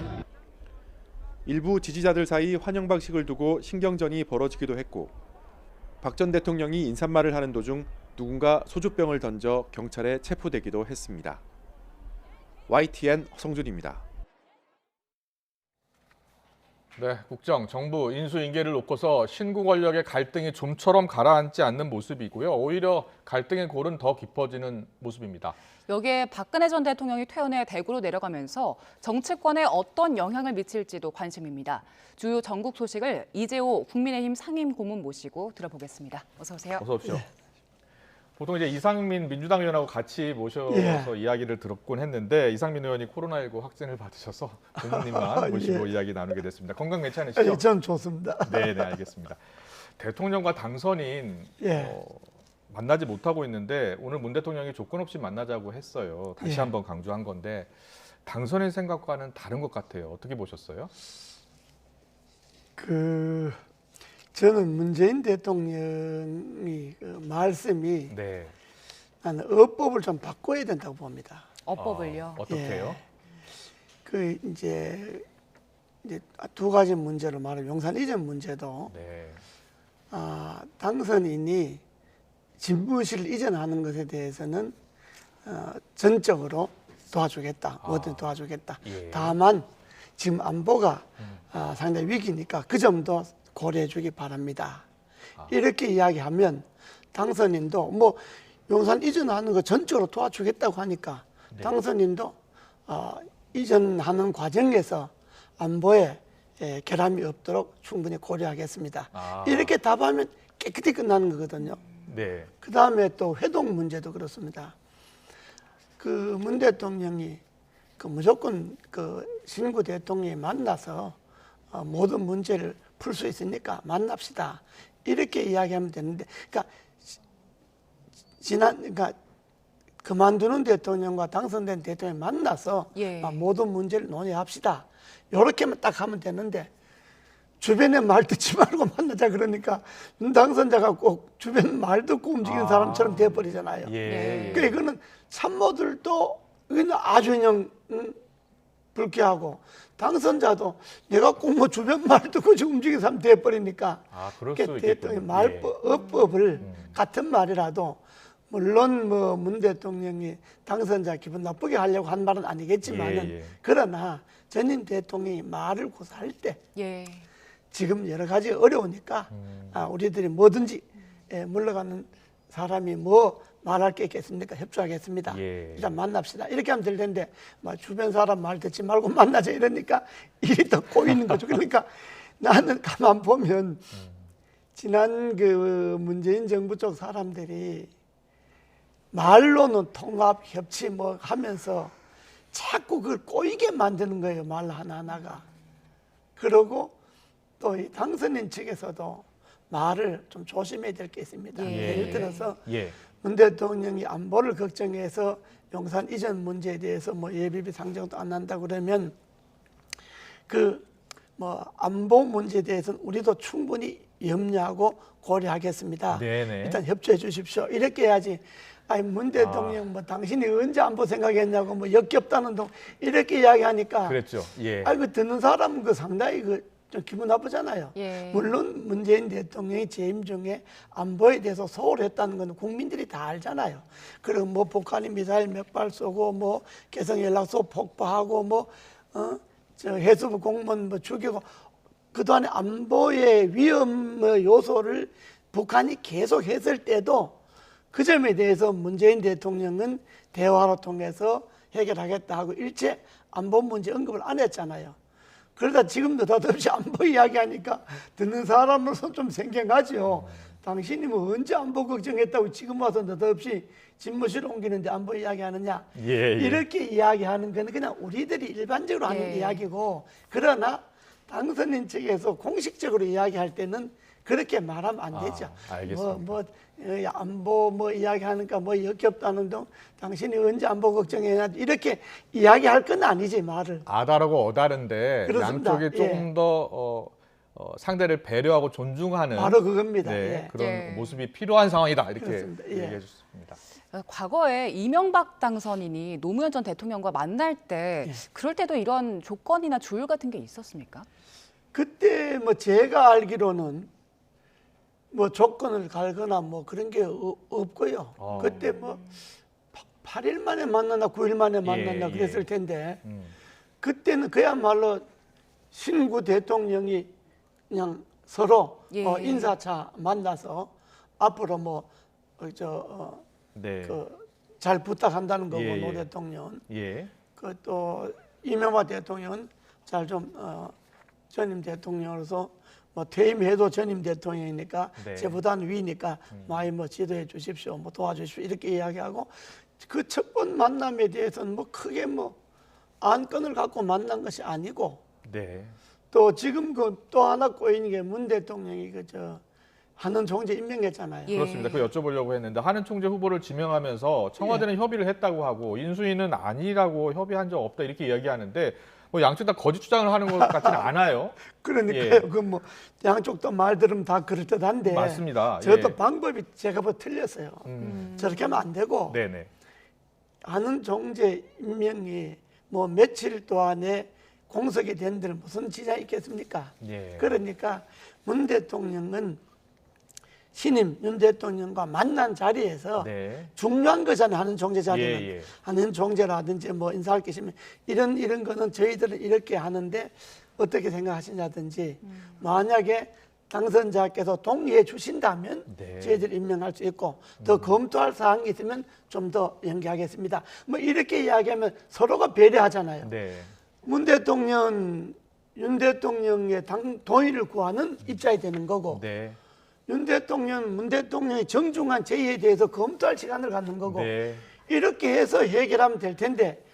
일부 지지자들 사이 환영 방식을 두고 신경전이 벌어지기도 했고, 박 전 대통령이 인사말을 하는 도중 누군가 소주병을 던져 경찰에 체포되기도 했습니다. YTN 허성준입니다. 네, 국정, 정부, 인수인계를 놓고서 신구 권력의 갈등이 좀처럼 가라앉지 않는 모습이고요. 오히려 갈등의 골은 더 깊어지는 모습입니다. 여기에 박근혜 전 대통령이 퇴원해 대구로 내려가면서 정치권에 어떤 영향을 미칠지도 관심입니다. 주요 전국 소식을 이재호 국민의힘 상임 고문 모시고 들어보겠습니다. 어서 오세요. 어서 오십시오. 보통 이제 이상민 민주당 의원하고 같이 모셔서 이야기를 들었곤 했는데 이상민 의원이 코로나19 확진을 받으셔서 고문님만 모시고 이야기 나누게 됐습니다. 건강 괜찮으시죠? 전 좋습니다. 네, 알겠습니다. 대통령과 당선인 만나지 못하고 있는데 오늘 문 대통령이 조건 없이 만나자고 했어요. 다시 한번 강조한 건데 당선인 생각과는 다른 것 같아요. 어떻게 보셨어요? 저는 문재인 대통령이 말씀이 나는 어법을 좀 바꿔야 된다고 봅니다. 어법을요? 어떻게요? 이제 두 가지 문제를 말하면 용산 이전 문제도 당선인이 집무실을 이전하는 것에 대해서는 전적으로 도와주겠다, 뭐든 도와주겠다. 다만 지금 안보가 상당히 위기니까 그 점도 고려해 주기 바랍니다. 이렇게 이야기하면 당선인도 뭐 용산 이전하는 거 전적으로 도와주겠다고 하니까 당선인도 이전하는 과정에서 안보에 결함이 없도록 충분히 고려하겠습니다. 이렇게 답하면 깨끗이 끝나는 거거든요. 그 다음에 또 회동 문제도 그렇습니다. 문 대통령이 무조건 신구 대통령이 만나서 모든 문제를 풀 수 있으니까 만납시다. 이렇게 이야기하면 되는데, 그러니까 그만두는 대통령과 당선된 대통령이 만나서 모든 문제를 논의합시다. 이렇게만 딱 하면 되는데 주변에 말 듣지 말고 만나자 그러니까 당선자가 꼭 주변 말 듣고 움직이는 사람처럼 돼버리잖아요. 그러니까 이거는 참모들도 아주 그냥 불쾌하고 당선자도 내가 꼭 뭐 주변 말 듣고 지금 움직이는 사람 돼버리니까 대통령 말법을 같은 말이라도 물론 뭐 문 대통령이 당선자 기분 나쁘게 하려고 한 말은 아니겠지만은 그러나 전임 대통령이 말을 고사할 때 지금 여러 가지 어려우니까 우리들이 뭐든지 물러가는 사람이 뭐 말할 게 있겠습니까? 협조하겠습니다. 일단 만납시다. 이렇게 하면 될 텐데 주변 사람 말 듣지 말고 만나자 이러니까 일이 더 꼬이는 거죠. 그러니까 나는 가만 보면 지난 문재인 정부 쪽 사람들이 말로는 통합, 협치 뭐 하면서 자꾸 그걸 꼬이게 만드는 거예요. 말 하나하나가. 그러고 또 이 당선인 측에서도 말을 좀 조심해야 될 게 있습니다. 예를 들어서 문 대통령이 안보를 걱정해서 용산 이전 문제에 대해서 뭐 예비비 상정도 안 한다 그러면 안보 문제에 대해서는 우리도 충분히 염려하고 고려하겠습니다. 네네. 일단 협조해 주십시오. 이렇게 해야지. 아니 문 대통령 뭐 당신이 언제 안보 생각했냐고 뭐 역겹다는 동 이렇게 이야기하니까 그랬죠. 예. 아이 그 듣는 사람은 그 상당히 좀 기분 나쁘잖아요. 예. 물론 문재인 대통령이 재임 중에 안보에 대해서 소홀했다는 건 국민들이 다 알잖아요. 그리고 뭐 북한이 미사일 몇 발 쏘고 뭐 개성연락소 폭파하고 뭐 저 해수부 공무원 뭐 죽이고 그동안에 안보의 위험 요소를 북한이 계속 했을 때도 그 점에 대해서 문재인 대통령은 대화로 통해서 해결하겠다 하고 일체 안보 문제 언급을 안 했잖아요. 그러다 지금도 더없이 안보 이야기하니까 듣는 사람으로서 좀 생경하죠. 당신이 뭐 언제 안보 걱정했다고 지금 와서 더없이 집무실 옮기는데 안보 이야기하느냐. 예. 이렇게 이야기하는 건 그냥 우리들이 일반적으로 하는 이야기고 그러나 당선인 측에서 공식적으로 이야기할 때는 그렇게 말하면 안 되죠. 알겠습니다. 안보 뭐 이야기하니까 뭐 역겹다는 동 당신이 언제 안보 걱정해야 이렇게 이야기할 건 아니지 말을. 아다르고 어다른데 그렇습니다. 양쪽이 조금 더 상대를 배려하고 존중하는 바로 그겁니다. 네, 예. 그런 모습이 필요한 상황이다 이렇게 그렇습니다. 예. 얘기해 주셨습니다. 과거에 이명박 당선인이 노무현 전 대통령과 만날 때 그럴 때도 이런 조건이나 조율 같은 게 있었습니까? 그때 뭐 제가 알기로는 뭐 조건을 갈거나 뭐 그런 게 없고요. 그때 뭐 8일 만에 만나나 9일 만에 만났나 그랬을 텐데 그때는 그야말로 신구 대통령이 그냥 서로 인사차 만나서 앞으로 뭐 잘 부탁한다는 거고 노 대통령. 그 또 이명박 대통령은 잘 좀 전임 대통령으로서 뭐 퇴임해도 전임 대통령이니까 제보다는 위니까 많이 뭐 지도해 주십시오, 뭐 도와주십시오 이렇게 이야기하고 그 첫 번 만남에 대해서는 뭐 크게 뭐 안건을 갖고 만난 것이 아니고 또 지금 그 또 하나 꼬이는 게 문 대통령이 하는 총재 임명했잖아요. 그렇습니다. 그 여쭤보려고 했는데 하는 총재 후보를 지명하면서 청와대는 협의를 했다고 하고 인수위는 아니라고 협의한 적 없다 이렇게 이야기하는데 뭐 양쪽 다 거짓 주장을 하는 것 같지는 않아요. 그러니까요. 그 뭐 양쪽도 말 들으면 다 그럴 듯한데. 맞습니다. 저도 방법이 제가 뭐 틀렸어요. 저렇게 하면 안 되고. 네네. 하는 총재 임명이 뭐 며칠 동안에 공석이 된 데는 무슨 지장이 있겠습니까? 그러니까 문 대통령은 신임 윤 대통령과 만난 자리에서 중요한 거잖아요. 하는 총재 자리는. 하는 총재라든지 뭐 인사할 게 있으면 이런 거는 저희들은 이렇게 하는데 어떻게 생각하시냐든지 만약에 당선자께서 동의해 주신다면 저희들이 임명할 수 있고 더 검토할 사항이 있으면 좀 더 연기하겠습니다. 뭐 이렇게 이야기하면 서로가 배려하잖아요. 문 대통령, 윤 대통령의 동의를 구하는 입장이 되는 거고 윤 대통령, 문 대통령의 정중한 제의에 대해서 검토할 시간을 갖는 거고 이렇게 해서 해결하면 될 텐데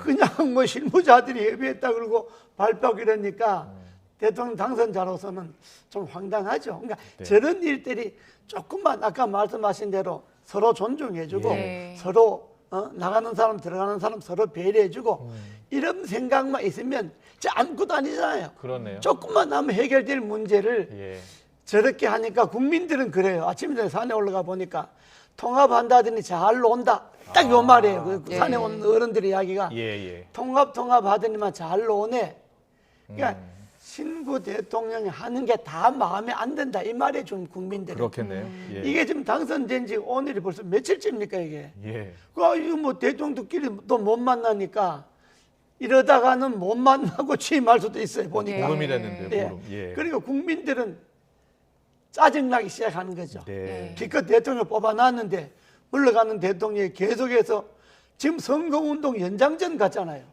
그냥 뭐 실무자들이 협의했다 그러고 발표하고 이러니까 대통령 당선자로서는 좀 황당하죠. 그러니까 저런 일들이 조금만 아까 말씀하신 대로 서로 존중해주고 서로 나가는 사람 들어가는 사람 서로 배려해주고 이런 생각만 있으면 아무것도 아니잖아요. 그렇네요. 조금만 하면 해결될 문제를 저렇게 하니까 국민들은 그래요. 아침에 산에 올라가 보니까 통합한다더니 잘 논다. 딱 요 말이에요. 그 산에 온 어른들의 이야기가 통합하더니만 잘 노네. 그러니까 신구 대통령이 하는 게 다 마음에 안 든다. 이 말이에요. 좀 국민들은. 그렇겠네요. 이게 지금 당선된 지 오늘이 벌써 며칠째입니까 이게. 이거 뭐 대통령끼리 또 못 만나니까 이러다가는 못 만나고 취임할 수도 있어요. 보니까. 보름이 됐는데요. 보름. 그러니까 국민들은 짜증나기 시작하는 거죠. 기껏 대통령 뽑아놨는데 물러가는 대통령이 계속해서 지금 선거운동 연장전 같잖아요.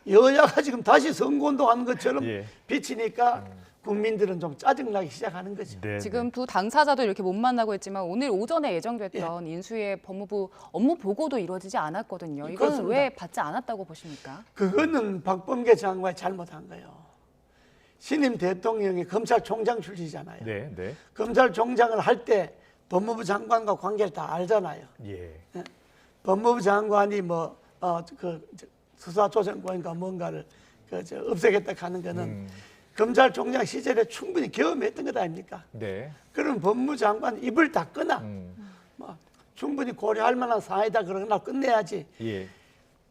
여야가 지금 다시 선거운동 하는 것처럼 비치니까 국민들은 좀 짜증나기 시작하는 거죠. 지금 두 당사자도 이렇게 못 만나고 있지만 오늘 오전에 예정됐던 인수위의 법무부 업무 보고도 이루어지지 않았거든요. 이건 그렇습니다. 왜 받지 않았다고 보십니까? 그거는 박범계 장관이 잘못한 거예요. 신임 대통령이 검찰총장 출신이잖아요. 검찰총장을 할 때 법무부 장관과 관계를 다 알잖아요. 법무부 장관이 수사조정권인가 뭔가를 없애겠다 하는 거는 검찰총장 시절에 충분히 경험했던 것 아닙니까? 네. 그런 법무장관 입을 닫거나 뭐 충분히 고려할 만한 사안이다 그러거나 끝내야지. 예.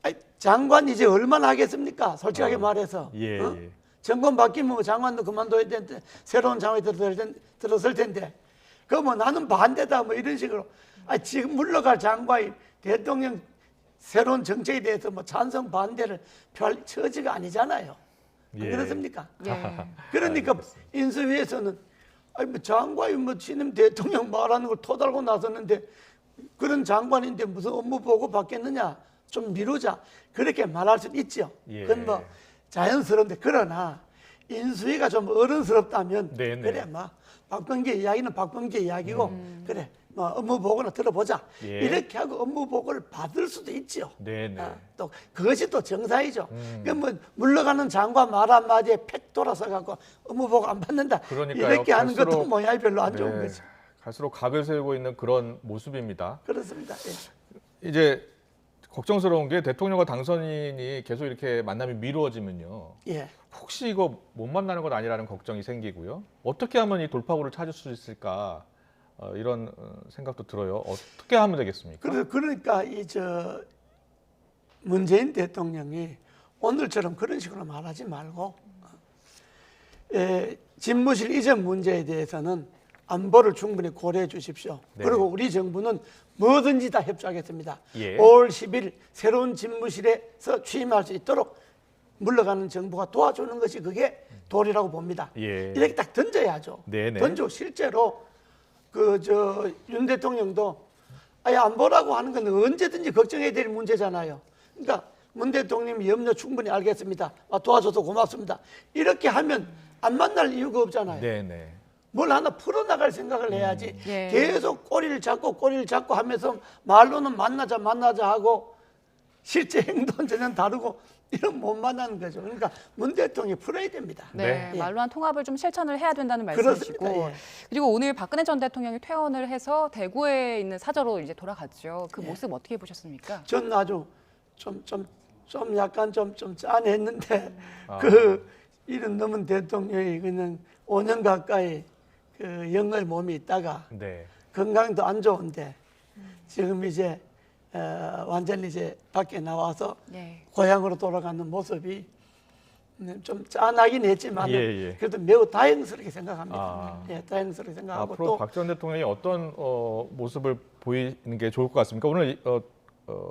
아니, 장관 이제 얼마나 하겠습니까? 솔직하게 말해서. 예, 어? 예. 정권 바뀌면 장관도 그만둬야 되는데 새로운 장관이 들었을 텐데 그 뭐 나는 반대다 뭐 이런 식으로 지금 물러갈 장관이 대통령 새로운 정책에 대해서 뭐 찬성 반대를 표할 처지가 아니잖아요. 안 예. 그렇습니까? 예. 그러니까 인수위에서는 뭐 장관이 뭐 신임 대통령 말하는 걸 토달고 나섰는데 그런 장관인데 무슨 업무 보고 받겠느냐 좀 미루자 그렇게 말할 수는 있죠. 예. 그건 뭐 자연스러운데 그러나 인수위가 좀 어른스럽다면 네네. 그래 뭐 박범계 이야기는 박범계 이야기고 그래 뭐 업무 보고나 들어보자 예. 이렇게 하고 업무 보고를 받을 수도 있죠. 네네. 또 그것이 또 정사이죠. 그 뭐 물러가는 장관 말 한마디에 팩 돌아서 갖고 업무 보고 안 받는다. 그러니까요. 이렇게 하는 것도 갈수록, 모양이 별로 안 좋은 네, 거죠. 갈수록 각을 세우고 있는 그런 모습입니다. 그렇습니다. 예. 이제 걱정스러운 게 대통령과 당선인이 계속 이렇게 만남이 미루어지면요. 예. 혹시 이거 못 만나는 건 아니라는 걱정이 생기고요. 어떻게 하면 이 돌파구를 찾을 수 있을까 이런 생각도 들어요. 어떻게 하면 되겠습니까? 그러니까 문재인 대통령이 오늘처럼 그런 식으로 말하지 말고 집무실 이전 문제에 대해서는 안보를 충분히 고려해 주십시오. 네. 그리고 우리 정부는 뭐든지 다 협조하겠습니다. 예. 5월 10일 새로운 집무실에서 취임할 수 있도록 물러가는 정부가 도와주는 것이 그게 도리라고 봅니다. 예. 이렇게 딱 던져야죠. 네네. 던지고 실제로 윤 대통령도 안보라고 하는 건 언제든지 걱정해야 될 문제잖아요. 그러니까 문 대통령이 염려 충분히 알겠습니다. 도와줘서 고맙습니다. 이렇게 하면 안 만날 이유가 없잖아요. 네네. 뭘 하나 풀어나갈 생각을 해야지 예. 계속 꼬리를 잡고 하면서 말로는 만나자 하고 실제 행동은 전혀 다르고 이런 못 만나는 거죠. 그러니까 문 대통령이 풀어야 됩니다. 네, 예. 말로 한 통합을 좀 실천을 해야 된다는 말씀이시고 그렇습니다. 예. 그리고 오늘 박근혜 전 대통령이 퇴원을 해서 대구에 있는 사저로 이제 돌아갔죠. 그 예. 모습 어떻게 보셨습니까? 전 아주 좀 약간 좀 짠했는데 이른 넘은 대통령이 그냥 5년 가까이 그 영월 몸이 있다가 네. 건강도 안 좋은데 지금 이제 완전히 이제 밖에 나와서 네. 고향으로 돌아가는 모습이 좀 짠하긴 했지만 예. 그래도 매우 다행스럽게 생각합니다. 아. 예, 다행스럽게 생각하고 앞으로 박 전 대통령이 어떤 모습을 보이는 게 좋을 것 같습니까? 오늘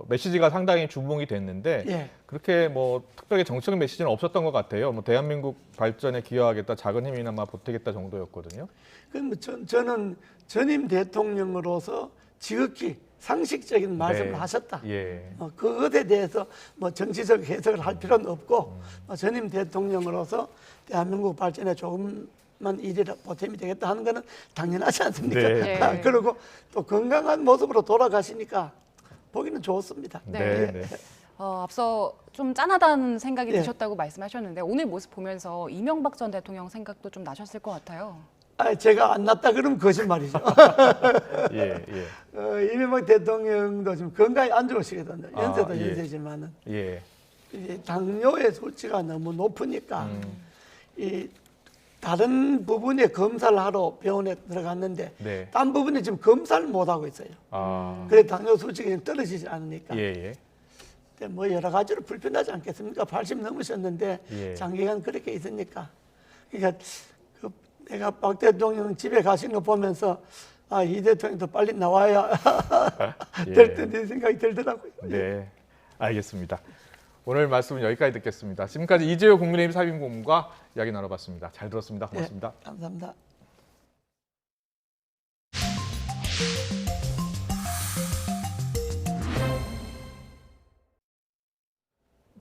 메시지가 상당히 주목이 됐는데 예. 그렇게 뭐 특별히 정치적 메시지는 없었던 것 같아요. 뭐 대한민국 발전에 기여하겠다, 작은 힘이나마 보태겠다 정도였거든요. 그럼 저는 전임 대통령으로서 지극히 상식적인 말씀을 네. 하셨다. 예. 그것에 대해서 뭐 정치적 해석을 할 필요는 없고 전임 대통령으로서 대한민국 발전에 조금만 일이라 보탬이 되겠다 하는 것은 당연하지 않습니까? 네. 그리고 또 건강한 모습으로 돌아가시니까 보기는 좋습니다. 네. 앞서 좀 짠하다는 생각이 예. 드셨다고 말씀하셨는데 오늘 모습 보면서 이명박 전 대통령 생각도 좀 나셨을 것 같아요. 제가 안 났다 그러면 거짓말이죠. 예. 이명박 대통령도 지금 건강이 안 좋으시거든요. 연세도 예. 연세지만은 예. 이제 당뇨의 수치가 너무 높으니까 이 다른 부분에 검사를 하러 병원에 들어갔는데 네. 딴 부분에 지금 검사를 못 하고 있어요. 그래 당뇨 수치가 지금 떨어지지 않으니까. 예. 근데 뭐 여러 가지로 불편하지 않겠습니까? 80 넘으셨는데 예. 장기간 그렇게 있으니까. 그러니까 내가 박 대통령 집에 가신 거 보면서 이 대통령도 빨리 나와야 될 텐데 생각이 들더라고요. 네, 알겠습니다. 오늘 말씀은 여기까지 듣겠습니다. 지금까지 이재호 국민의힘 상임고문과 이야기 나눠봤습니다. 잘 들었습니다. 고맙습니다. 네, 감사합니다.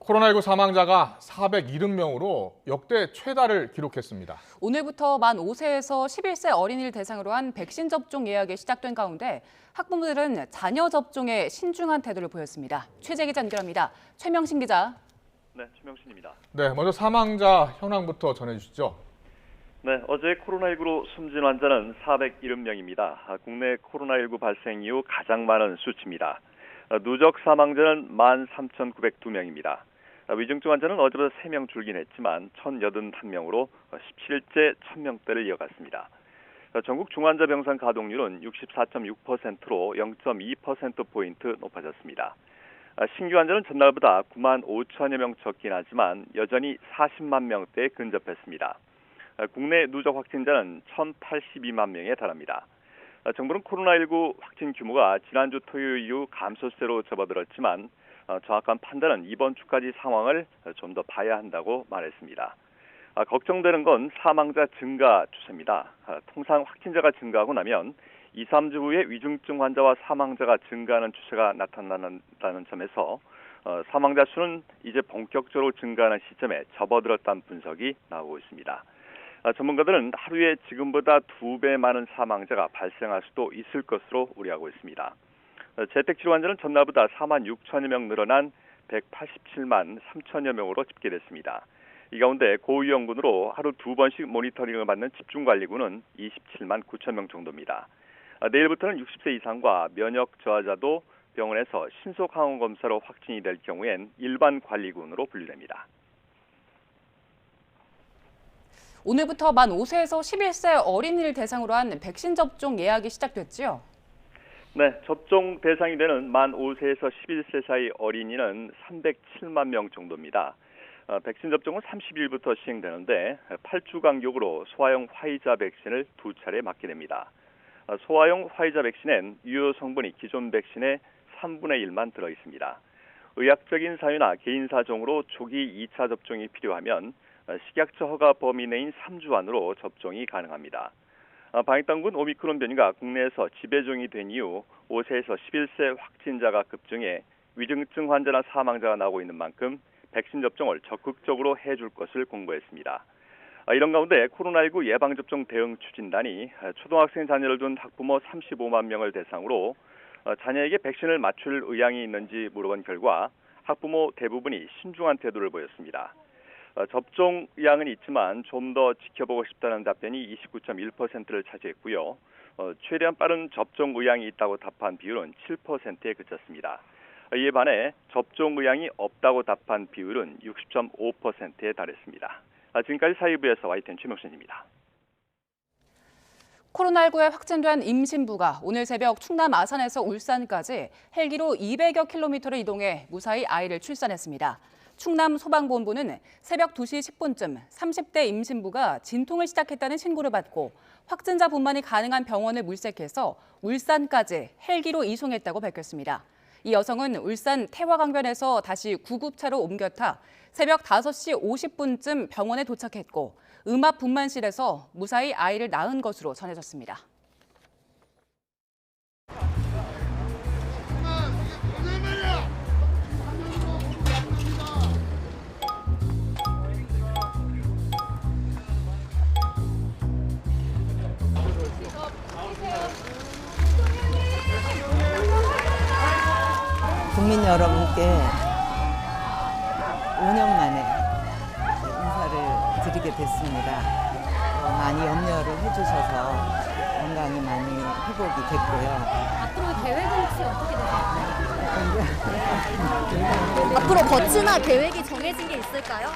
코로나19 사망자가 470명으로 역대 최다를 기록했습니다. 오늘부터 만 5세에서 11세 어린이를 대상으로 한 백신 접종 예약이 시작된 가운데 학부모들은 자녀 접종에 신중한 태도를 보였습니다. 최재 기자 연결합니다. 최명신 기자. 네, 최명신입니다. 네, 먼저 사망자 현황부터 전해주시죠. 네, 어제 코로나19로 숨진 환자는 470명입니다. 국내 코로나19 발생 이후 가장 많은 수치입니다. 누적 사망자는 13,902명입니다. 위중증 환자는 어제보다 3명 줄긴 했지만 1,081명으로 17일째 1,000명대를 이어갔습니다. 전국 중환자 병상 가동률은 64.6%로 0.2%포인트 높아졌습니다. 신규 환자는 전날보다 9만 5천여 명 적긴 하지만 여전히 40만 명대에 근접했습니다. 국내 누적 확진자는 1,082만 명에 달합니다. 정부는 코로나19 확진 규모가 지난주 토요일 이후 감소세로 접어들었지만 정확한 판단은 이번 주까지 상황을 좀 더 봐야 한다고 말했습니다. 걱정되는 건 사망자 증가 추세입니다. 통상 확진자가 증가하고 나면 2, 3주 후에 위중증 환자와 사망자가 증가하는 추세가 나타난다는 점에서 사망자 수는 이제 본격적으로 증가하는 시점에 접어들었다는 분석이 나오고 있습니다. 전문가들은 하루에 지금보다 2배 많은 사망자가 발생할 수도 있을 것으로 우려하고 있습니다. 재택치료 환자는 전날보다 4만 6천여 명 늘어난 187만 3천여 명으로 집계됐습니다. 이 가운데 고위험군으로 하루 2번씩 모니터링을 받는 집중관리군은 27만 9천 명 정도입니다. 내일부터는 60세 이상과 면역 저하자도 병원에서 신속 항원 검사로 확진이 될 경우엔 일반 관리군으로 분류됩니다. 오늘부터 만 5세에서 11세 어린이를 대상으로 한 백신 접종 예약이 시작됐지요? 네, 접종 대상이 되는 만 5세에서 11세 사이 어린이는 307만 명 정도입니다. 백신 접종은 30일부터 시행되는데 8주 간격으로 소아용 화이자 백신을 2차례 맞게 됩니다. 소아용 화이자 백신엔 유효 성분이 기존 백신의 3분의 1만 들어 있습니다. 의학적인 사유나 개인 사정으로 조기 2차 접종이 필요하면 식약처 허가 범위 내인 3주 안으로 접종이 가능합니다. 방역당국은 오미크론 변이가 국내에서 지배종이 된 이후 5세에서 11세 확진자가 급증해 위중증 환자나 사망자가 나오고 있는 만큼 백신 접종을 적극적으로 해줄 것을 공고했습니다. 이런 가운데 코로나19 예방접종 대응 추진단이 초등학생 자녀를 둔 학부모 35만 명을 대상으로 자녀에게 백신을 맞출 의향이 있는지 물어본 결과 학부모 대부분이 신중한 태도를 보였습니다. 접종 의향은 있지만 좀 더 지켜보고 싶다는 답변이 29.1%를 차지했고요. 최대한 빠른 접종 의향이 있다고 답한 비율은 7%에 그쳤습니다. 이에 반해 접종 의향이 없다고 답한 비율은 60.5%에 달했습니다. 지금까지 사회부에서 YTN 최명순입니다. 코로나19에 확진된 임신부가 오늘 새벽 충남 아산에서 울산까지 헬기로 200여 킬로미터를 이동해 무사히 아이를 출산했습니다. 충남 소방본부는 새벽 2시 10분쯤 30대 임신부가 진통을 시작했다는 신고를 받고 확진자 분만이 가능한 병원을 물색해서 울산까지 헬기로 이송했다고 밝혔습니다. 이 여성은 울산 태화강변에서 다시 구급차로 옮겨 타 새벽 5시 50분쯤 병원에 도착했고 음압 분만실에서 무사히 아이를 낳은 것으로 전해졌습니다. 국민 여러분께 5년 만에 인사를 드리게 됐습니다. 많이 염려를 해주셔서 건강이 많이 회복이 됐고요. 앞으로 계획은 혹시 어떻게 되세요? 앞으로 거치나 계획이 정해진 게 있을까요?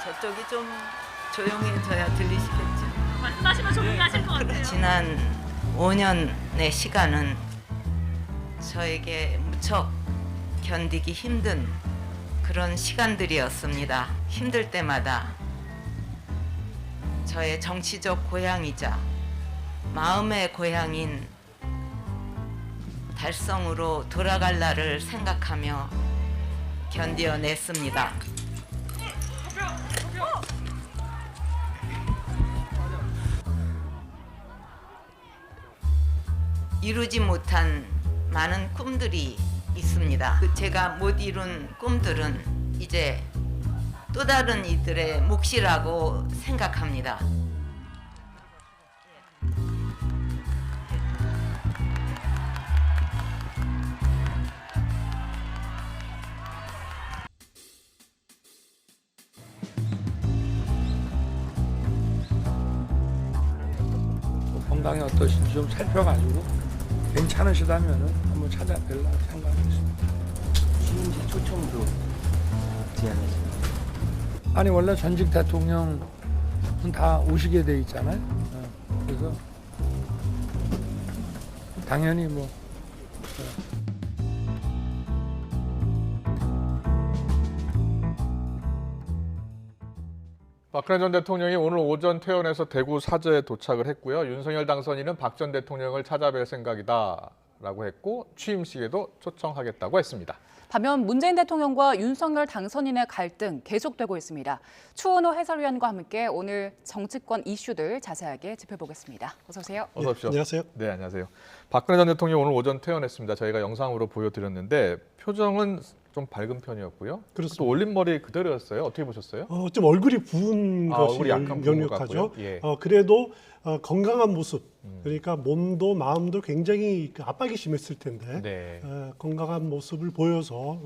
저쪽이 좀 조용해져야 들리시겠죠? 말씀하시면 조용히 하실 것 같아요. 지난 5년의 시간은 저에게 무척 견디기 힘든 그런 시간들이었습니다. 힘들 때마다 저의 정치적 고향이자 마음의 고향인 달성으로 돌아갈 날을 생각하며 견뎌냈습니다. 이루지 못한 많은 꿈들이 있습니다. 제가 못 이룬 꿈들은 이제 또 다른 이들의 몫이라고 생각합니다. 건강이 어떠신지 좀 살펴가지고 괜찮으시다면은 한번 찾아뵈려고 생각하겠습니다. 취임식 초청도 제안하십니다. 아니 원래 전직 대통령은 다 오시게 돼 있잖아요. 그래서 당연히 뭐 박근혜 전 대통령이 오늘 오전 퇴원해서 대구 사저에 도착을 했고요. 윤석열 당선인은 박 전 대통령을 찾아뵐 생각이다라고 했고 취임식에도 초청하겠다고 했습니다. 반면 문재인 대통령과 윤석열 당선인의 갈등 계속되고 있습니다. 추은호 해설위원과 함께 오늘 정치권 이슈들 자세하게 짚어보겠습니다. 어서 오세요. 어서 오십시오. 안녕하세요. 네, 안녕하세요. 박근혜 전 대통령 오늘 오전 퇴원했습니다. 저희가 영상으로 보여드렸는데 표정은 좀 밝은 편이었고요. 그렇습니다. 또 올린 머리 그대로였어요. 어떻게 보셨어요? 좀 얼굴이 부은 것이 얼굴이 약간 부은 것 명확하죠. 같고요. 예. 그래도 건강한 모습, 그러니까 몸도 마음도 굉장히 압박이 심했을 텐데 네. 건강한 모습을 보여서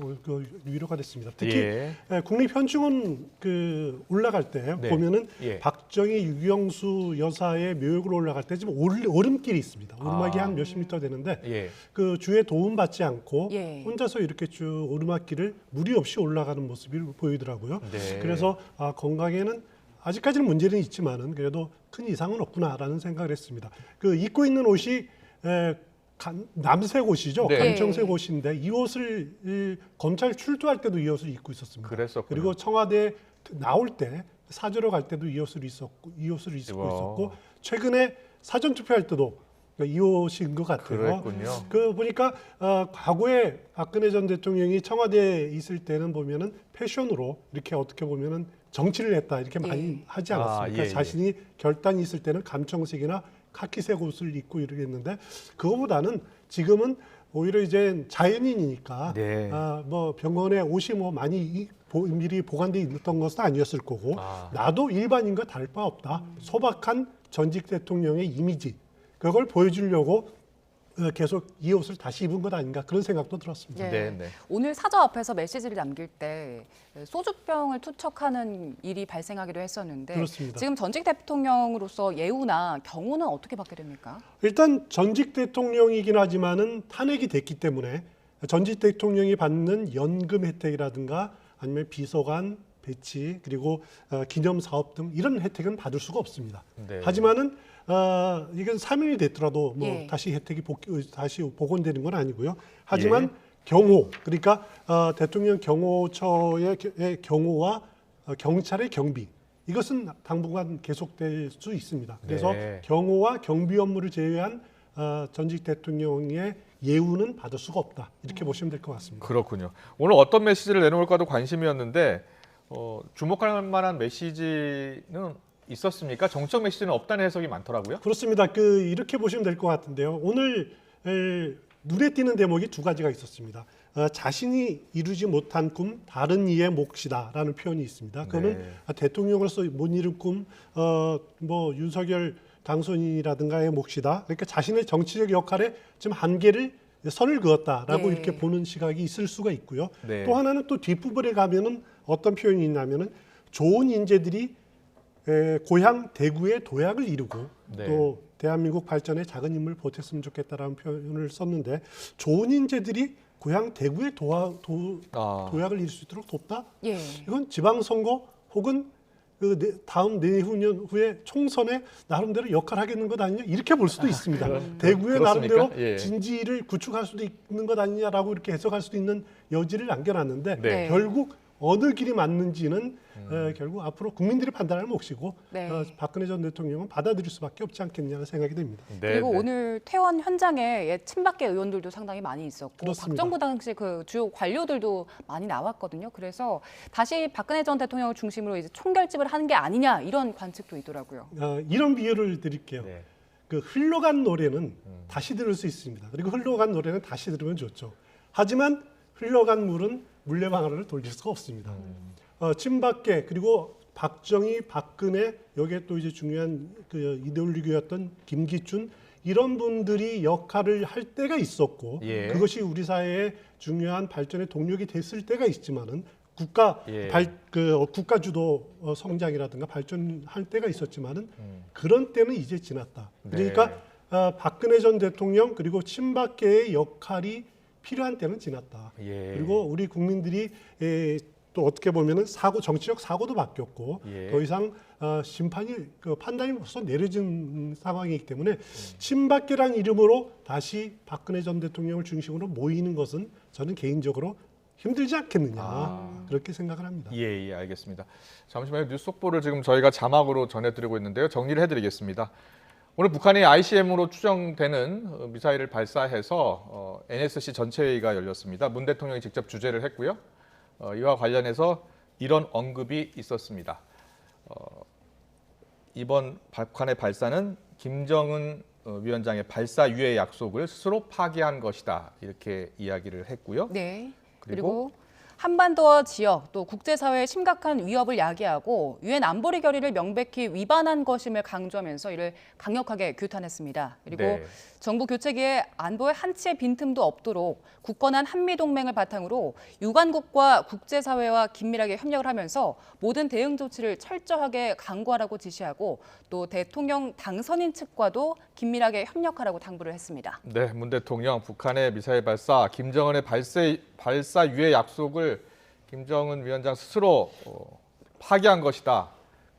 위로가 됐습니다. 특히 예. 국립현충원 올라갈 때 네. 보면은 예. 박정희, 유경수 여사의 묘역으로 올라갈 때 지금 오름길이 있습니다. 오르막이 아. 한 몇십 미터 되는데 예. 그 주에 도움받지 않고 예. 혼자서 이렇게 쭉 오르막길을 무리 없이 올라가는 모습이 보이더라고요. 네. 그래서 건강에는 아직까지는 문제는 있지만은 그래도 큰 이상은 없구나라는 생각을 했습니다. 입고 있는 옷이 남색 옷이죠. 네. 감청색 옷인데 이 옷을 검찰 출두할 때도 이 옷을 입고 있었습니다. 그랬었군요. 그리고 청와대 나올 때 사저로 갈 때도 이 옷을 입고 있었고 최근에 사전 투표할 때도 이 옷인 것 같아요. 그랬군요. 보니까 과거에 박근혜 전 대통령이 청와대에 있을 때는 보면은 패션으로 이렇게 어떻게 보면은 정치를 했다 이렇게 많이 하지 않았습니까? 예. 자신이 결단이 있을 때는 감청색이나 카키색 옷을 입고 이러겠는데 그거보다는 지금은 오히려 이제 자연인이니까 네. 뭐 병원에 옷이 뭐 많이 미리 보관돼 있던 것은 아니었을 거고 나도 일반인과 다를 바 없다. 소박한 전직 대통령의 이미지 그걸 보여주려고 계속 이 옷을 다시 입은 것 아닌가 그런 생각도 들었습니다. 네. 네. 오늘 사저 앞에서 메시지를 남길 때 소주병을 투척하는 일이 발생하기도 했었는데 그렇습니다. 지금 전직 대통령으로서 예우나 경우는 어떻게 받게 됩니까? 일단 전직 대통령이긴 하지만은 탄핵이 됐기 때문에 전직 대통령이 받는 연금 혜택이라든가 아니면 비서관 배치 그리고 기념 사업 등 이런 혜택은 받을 수가 없습니다. 네. 하지만은 이건 사면이 됐더라도 뭐 예. 다시 혜택이 다시 복원되는 건 아니고요. 하지만 경호 그러니까 대통령 경호처의 경호와 경찰의 경비 이것은 당분간 계속될 수 있습니다. 그래서 네. 경호와 경비 업무를 제외한 전직 대통령의 예우는 받을 수가 없다 이렇게 보시면 될 것 같습니다. 그렇군요. 오늘 어떤 메시지를 내놓을까도 관심이었는데 주목할 만한 메시지는 있었습니까? 정책 메시지는 없다는 해석이 많더라고요. 그렇습니다. 이렇게 보시면 될 것 같은데요. 오늘 눈에 띄는 대목이 두 가지가 있었습니다. 자신이 이루지 못한 꿈, 다른 이의 몫이다라는 표현이 있습니다. 그거는 대통령으로서 못 이룬 꿈, 뭐 윤석열 당선인이라든가의 몫이다. 그러니까 자신의 정치적 역할에 지금 한계를 선을 그었다라고 이렇게 보는 시각이 있을 수가 있고요. 네. 또 하나는 또 뒷부분에 가면은 어떤 표현이 있냐면은 좋은 인재들이 고향 대구의 도약을 이루고 또 대한민국 발전에 작은 힘을 보탰으면 좋겠다라는 표현을 썼는데 좋은 인재들이 고향 대구의 도약을 이룰 수 있도록 돕다? 예. 이건 지방선거 혹은 다음 내후년 후에 총선에 나름대로 역할을 하겠는 것 아니냐 이렇게 볼 수도 있습니다. 대구에 나름대로 진지를 구축할 수도 있는 것 아니냐라고 이렇게 해석할 수도 있는 여지를 남겨놨는데 결국 어느 길이 맞는지는 결국 앞으로 국민들이 판단할 몫이고 박근혜 전 대통령은 받아들일 수밖에 없지 않겠냐는 생각이 듭니다. 그리고 오늘 퇴원 현장에 친박계 의원들도 상당히 많이 있었고 그렇습니다. 박정부 당시 주요 관료들도 많이 나왔거든요. 그래서 다시 박근혜 전 대통령을 중심으로 이제 총결집을 하는 게 아니냐 이런 관측도 있더라고요. 이런 비유를 드릴게요. 흘러간 노래는 다시 들을 수 있습니다. 그리고 흘러간 노래는 다시 들으면 좋죠. 하지만 흘러간 물은 물레방아를 돌릴 수가 없습니다. 친박계 그리고 박정희, 박근혜 여기에 또 이제 중요한 이데올로기였던 김기춘 이런 분들이 역할을 할 때가 있었고 그것이 우리 사회의 중요한 발전의 동력이 됐을 때가 있지만은 국가 예. 국가 주도 성장이라든가 발전할 때가 있었지만은 그런 때는 이제 지났다. 네. 그러니까 박근혜 전 대통령 그리고 친박계의 역할이 필요한 때는 지났다. 예. 그리고 우리 국민들이 또 어떻게 보면은 정치적 사고도 바뀌었고 예. 더 이상 판단이 벌써 내려진 상황이기 때문에 친박계란 이름으로 다시 박근혜 전 대통령을 중심으로 모이는 것은 저는 개인적으로 힘들지 않겠느냐 그렇게 생각을 합니다. 예, 알겠습니다. 잠시만요. 뉴스 속보를 지금 저희가 자막으로 전해드리고 있는데요. 정리를 해드리겠습니다. 오늘 북한이 ICBM으로 추정되는 미사일을 발사해서 NSC 전체회의가 열렸습니다. 문 대통령이 직접 주재를 했고요. 이와 관련해서 이런 언급이 있었습니다. 이번 북한의 발사는 김정은 위원장의 발사 유예 약속을 스스로 파기한 것이다. 이렇게 이야기를 했고요. 네. 그리고 한반도와 지역 또 국제사회의 심각한 위협을 야기하고 유엔 안보리 결의를 명백히 위반한 것임을 강조하면서 이를 강력하게 규탄했습니다. 그리고 네. 정부 교체기에 안보에 한치의 빈틈도 없도록 굳건한 한미동맹을 바탕으로 유관국과 국제사회와 긴밀하게 협력을 하면서 모든 대응 조치를 철저하게 강구하라고 지시하고 또 대통령 당선인 측과도 긴밀하게 협력하라고 당부를 했습니다. 네, 문 대통령 북한의 미사일 발사, 김정은의 발사 유예 약속을 김정은 위원장 스스로 파기한 것이다.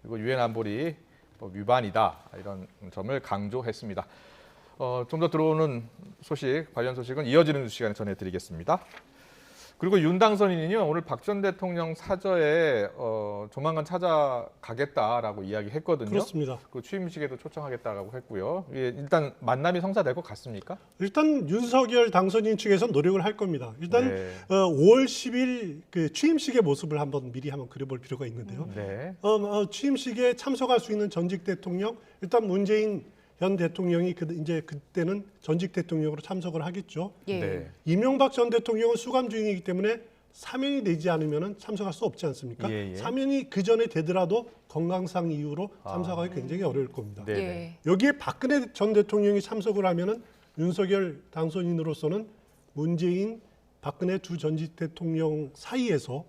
그리고 유엔 안보리 위반이다. 이런 점을 강조했습니다. 좀 더 들어오는 소식, 관련 소식은 이어지는 시간에 전해드리겠습니다. 그리고 윤 당선인은요, 오늘 박 전 대통령 사저에 조만간 찾아가겠다라고 이야기했거든요. 그렇습니다. 그 취임식에도 초청하겠다라고 했고요. 일단 만남이 성사될 것 같습니까? 일단 윤석열 당선인 측에서 노력을 할 겁니다. 일단 5월 10일 그 취임식의 모습을 미리 한번 그려볼 필요가 있는데요. 네. 취임식에 참석할 수 있는 전직 대통령, 일단 문재인 현 대통령이 이제 그때는 전직 대통령으로 참석을 하겠죠. 예. 네. 이명박 전 대통령은 수감 중이기 때문에 사면이 되지 않으면 참석할 수 없지 않습니까? 예. 사면이 그 전에 되더라도 건강상 이유로 참석하기 굉장히 어려울 겁니다. 네. 예. 여기에 박근혜 전 대통령이 참석을 하면은 윤석열 당선인으로서는 문재인, 박근혜 두 전직 대통령 사이에서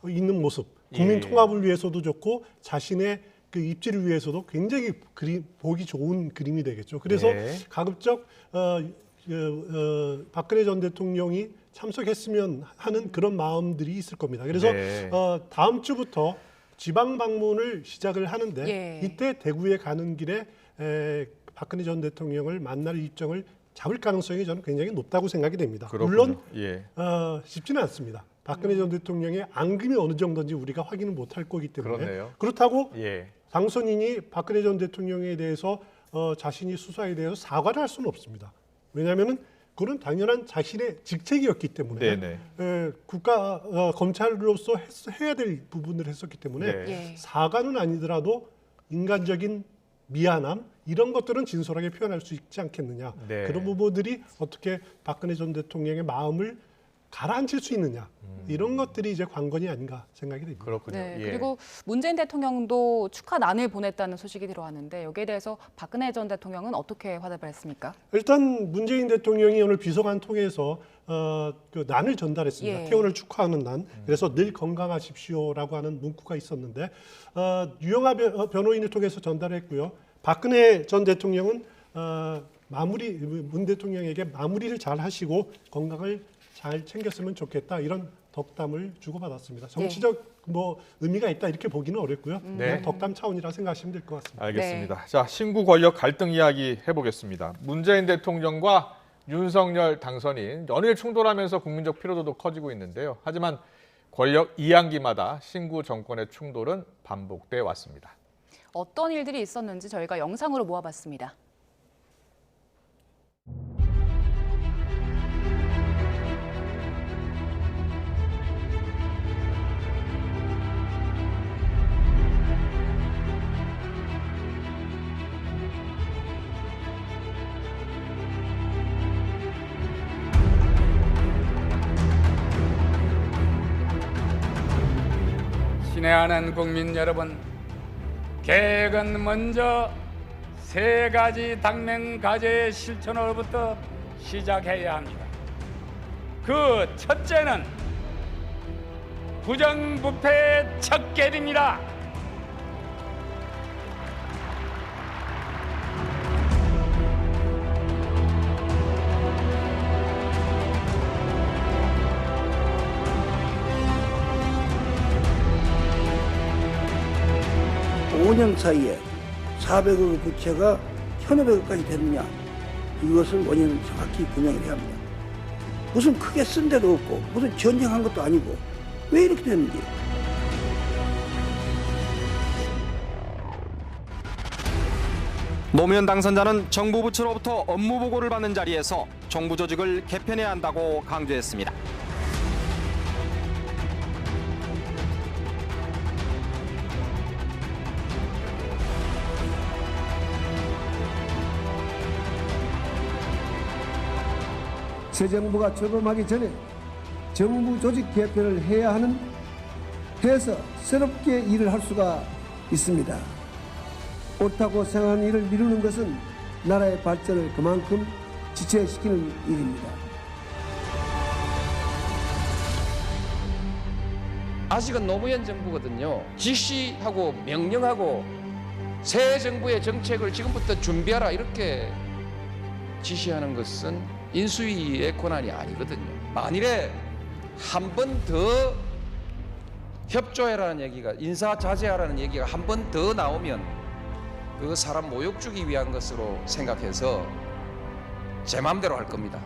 있는 모습, 국민 통합을 위해서도 좋고 자신의 그 입지를 위해서도 굉장히 보기 좋은 그림이 되겠죠. 그래서 가급적 박근혜 전 대통령이 참석했으면 하는 그런 마음들이 있을 겁니다. 그래서 다음 주부터 지방 방문을 시작을 하는데 이때 대구에 가는 길에 박근혜 전 대통령을 만날 일정을 잡을 가능성이 저는 굉장히 높다고 생각이 됩니다. 그렇군요. 물론 쉽지는 않습니다. 박근혜 전 대통령의 앙금이 어느 정도인지 우리가 확인을 못할 거기 때문에 그렇네요. 그렇다고 당선인이 박근혜 전 대통령에 대해서 자신이 수사에 대해서 사과를 할 수는 없습니다. 왜냐하면 그건 당연한 자신의 직책이었기 때문에 국가 검찰로서 해야 될 부분을 했었기 때문에 사과는 아니더라도 인간적인 미안함 이런 것들은 진솔하게 표현할 수 있지 않겠느냐. 그런 부분들이 어떻게 박근혜 전 대통령의 마음을 가라앉힐 수 있느냐. 이런 것들이 이제 관건이 아닌가 생각이 됩니다. 그렇군요. 네, 그리고 문재인 대통령도 축하난을 보냈다는 소식이 들어왔는데 여기에 대해서 박근혜 전 대통령은 어떻게 화답을 했습니까? 일단 문재인 대통령이 오늘 비서관 통해서 그 난을 전달했습니다. 퇴원을 축하하는 난. 그래서 늘 건강하십시오라고 하는 문구가 있었는데 유영하 변호인을 통해서 전달했고요. 박근혜 전 대통령은 문 대통령에게 마무리를 잘 하시고 건강을 잘 챙겼으면 좋겠다 이런 덕담을 주고받았습니다. 정치적 의미가 있다 이렇게 보기는 어렵고요. 그냥 덕담 차원이라 생각하시면 될 것 같습니다. 알겠습니다. 자, 신구 권력 갈등 이야기 해보겠습니다. 문재인 대통령과 윤석열 당선인 연일 충돌하면서 국민적 피로도도 커지고 있는데요. 하지만 권력 이양기마다 신구 정권의 충돌은 반복돼 왔습니다. 어떤 일들이 있었는지 저희가 영상으로 모아봤습니다. 친애하는 국민 여러분, 계획은 먼저 세 가지 당면 과제의 실천으로부터 시작해야 합니다. 그 첫째는 부정부패의 첫 계립니다. 오 년 사이에 400억 부채가 1,500억까지 됐느냐, 이것을 원인을 정확히 규명을 해야 합니다. 무슨 크게 쓴 데도 없고 무슨 전쟁한 것도 아니고 왜 이렇게 됐는지. 노무현 당선자는 정부 부처로부터 업무 보고를 받는 자리에서 정부 조직을 개편해야 한다고 강조했습니다. 새 정부가 출범하기 전에 정부 조직 개편을 해서 새롭게 일을 할 수가 있습니다. 옳다고 생각하는 일을 미루는 것은 나라의 발전을 그만큼 지체시키는 일입니다. 아직은 노무현 정부거든요. 지시하고 명령하고 새 정부의 정책을 지금부터 준비하라 이렇게 지시하는 것은 인수위의 권한이 아니거든요. 만일에 한 번 더 협조해라는 얘기가, 인사 자제하라는 얘기가 한 번 더 나오면 그 사람 모욕 주기 위한 것으로 생각해서 제 마음대로 할 겁니다.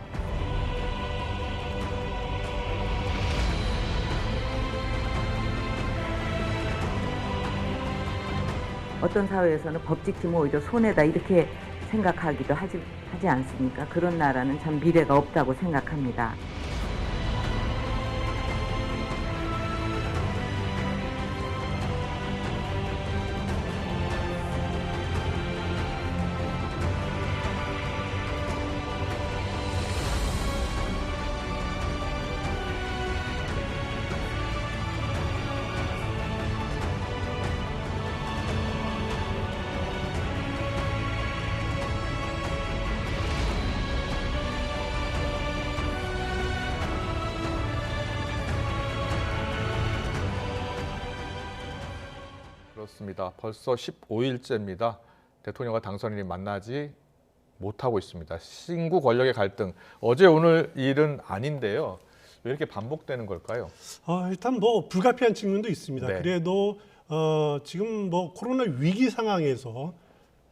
어떤 사회에서는 법지킴은 오히려 손해다 이렇게 생각하기도 하지 않습니까? 그런 나라는 참 미래가 없다고 생각합니다. 그렇습니다. 벌써 15일째입니다. 대통령과 당선인이 만나지 못하고 있습니다. 신구 권력의 갈등, 어제 오늘 일은 아닌데요. 왜 이렇게 반복되는 걸까요? 일단 뭐 불가피한 측면도 있습니다. 네. 그래도 지금 뭐 코로나 위기 상황에서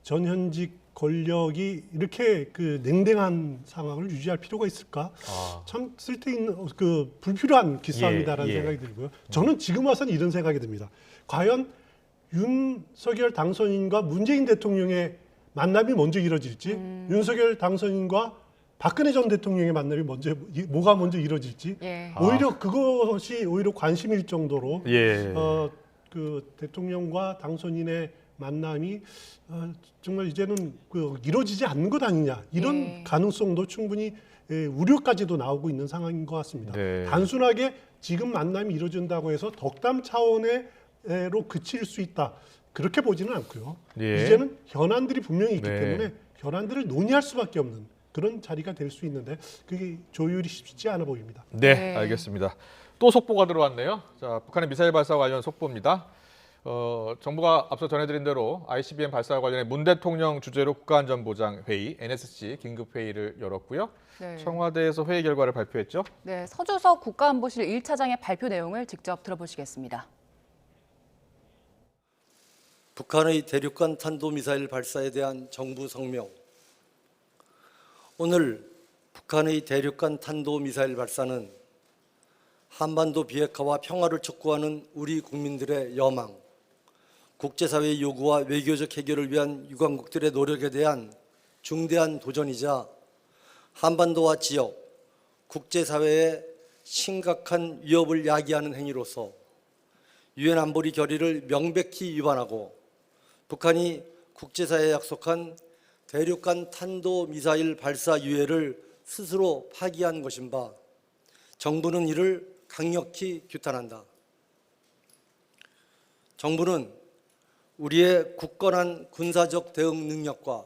전현직 권력이 이렇게 그 냉랭한 상황을 유지할 필요가 있을까? 참 쓸데있는 불필요한 기싸움이다라는 생각이 들고요. 저는 지금 와서는 이런 생각이 듭니다. 과연 윤석열 당선인과 문재인 대통령의 만남이 먼저 이뤄질지, 윤석열 당선인과 박근혜 전 대통령의 만남이 뭐가 먼저 이뤄질지, 오히려 그것이 오히려 관심일 정도로 그 대통령과 당선인의 만남이 정말 이제는 이루어지지 않는 것 아니냐, 이런 가능성도 충분히 우려까지도 나오고 있는 상황인 것 같습니다. 단순하게 지금 만남이 이루어진다고 해서 덕담 차원로 그칠 수 있다, 그렇게 보지는 않고요. 이제는 현안들이 분명히 있기 때문에 현안들을 논의할 수밖에 없는 그런 자리가 될 수 있는데 그게 조율이 쉽지 않아 보입니다. 네, 알겠습니다. 또 속보가 들어왔네요. 자, 북한의 미사일 발사 관련 속보입니다. 정부가 앞서 전해드린 대로 ICBM 발사와 관련해 문 대통령 주재로 국가안전보장 회의 NSC 긴급 회의를 열었고요. 청와대에서 회의 결과를 발표했죠. 네, 서주석 국가안보실 1차장의 발표 내용을 직접 들어보시겠습니다. 북한의 대륙간 탄도미사일 발사에 대한 정부 성명. 오늘 북한의 대륙간 탄도미사일 발사는 한반도 비핵화와 평화를 촉구하는 우리 국민들의 여망, 국제사회의 요구와 외교적 해결을 위한 유관국들의 노력에 대한 중대한 도전이자 한반도와 지역, 국제사회에 심각한 위협을 야기하는 행위로서 유엔 안보리 결의를 명백히 위반하고 북한이 국제사회에 약속한 대륙간 탄도미사일 발사 유예를 스스로 파기한 것인 바 정부는 이를 강력히 규탄한다. 정부는 우리의 굳건한 군사적 대응 능력과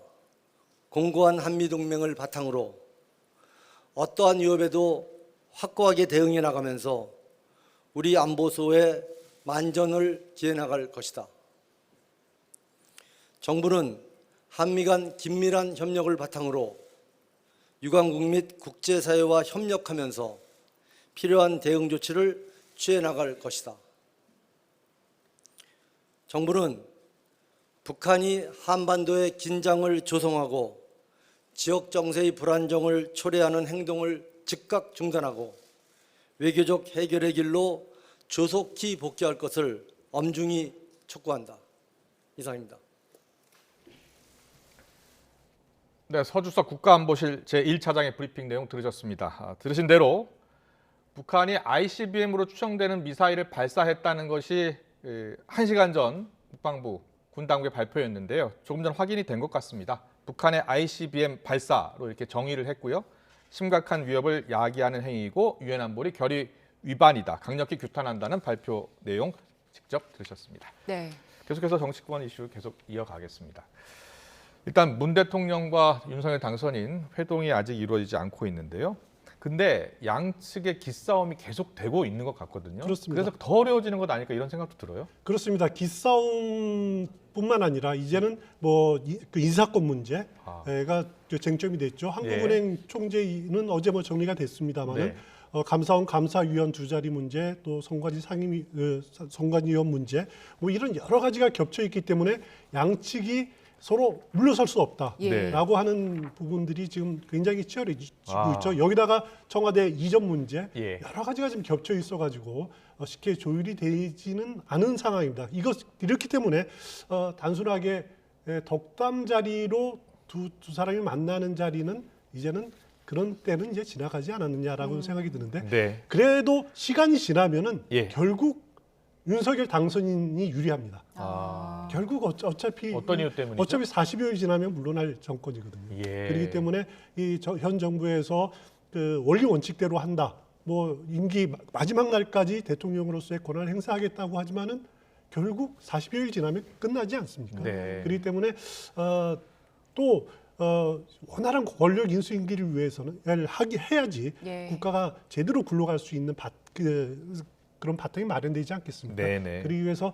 공고한 한미동맹을 바탕으로 어떠한 위협에도 확고하게 대응해 나가면서 우리 안보소의 만전을 기해 나갈 것이다. 정부는 한미 간 긴밀한 협력을 바탕으로 유관국 및 국제사회와 협력하면서 필요한 대응 조치를 취해 나갈 것이다. 정부는 북한이 한반도의 긴장을 조성하고 지역 정세의 불안정을 초래하는 행동을 즉각 중단하고 외교적 해결의 길로 조속히 복귀할 것을 엄중히 촉구한다. 이상입니다. 네, 서주석 국가안보실 제1차장의 브리핑 내용 들으셨습니다. 들으신 대로 북한이 ICBM으로 추정되는 미사일을 발사했다는 것이 1시간 전 국방부 군 당국의 발표였는데요. 조금 전 확인이 된 것 같습니다. 북한의 ICBM 발사로 이렇게 정의를 했고요. 심각한 위협을 야기하는 행위이고 유엔 안보리 결의 위반이다. 강력히 규탄한다는 발표 내용 직접 들으셨습니다. 네. 계속해서 정치권 이슈 계속 이어가겠습니다. 일단 문 대통령과 윤석열 당선인 회동이 아직 이루어지지 않고 있는데요. 근데 양측의 기싸움이 계속되고 있는 것 같거든요. 그렇습니다. 그래서 더 어려워지는 것 아닐까 이런 생각도 들어요. 그렇습니다. 기싸움뿐만 아니라 이제는 그 인사권 문제가 쟁점이 됐죠. 한국은행 총재는 어제 정리가 됐습니다만은 네. 감사원 감사위원 두 자리 문제, 또 선관위원 문제, 이런 여러 가지가 겹쳐 있기 때문에 양측이 서로 물러설 수 없다라고 하는 부분들이 지금 굉장히 치열해지고 있죠. 여기다가 청와대 이전 문제 여러 가지가 지금 겹쳐 있어가지고 쉽게 조율이 되지는 않은 상황입니다. 이렇기 때문에 단순하게 덕담 자리로 두 사람이 만나는 자리는 이제는 그런 때는 이제 지나가지 않았느냐라고 생각이 드는데 네. 그래도 시간이 지나면은 결국 윤석열 당선인이 유리합니다. 결국 어차피 어떤 이유 때문이죠? 어차피 40여일 지나면 물러날 정권이거든요. 그렇기 때문에 현 정부에서 그 원리 원칙대로 한다. 임기 마지막 날까지 대통령으로서의 권한을 행사하겠다고 하지만은 결국 40여일 지나면 끝나지 않습니까? 네. 그렇기 때문에 원활한 권력 인수인계를 위해서는 해야지 국가가 제대로 굴러갈 수 있는 그런 바탕이 마련되지 않겠습니까? 네네. 그러기 위해서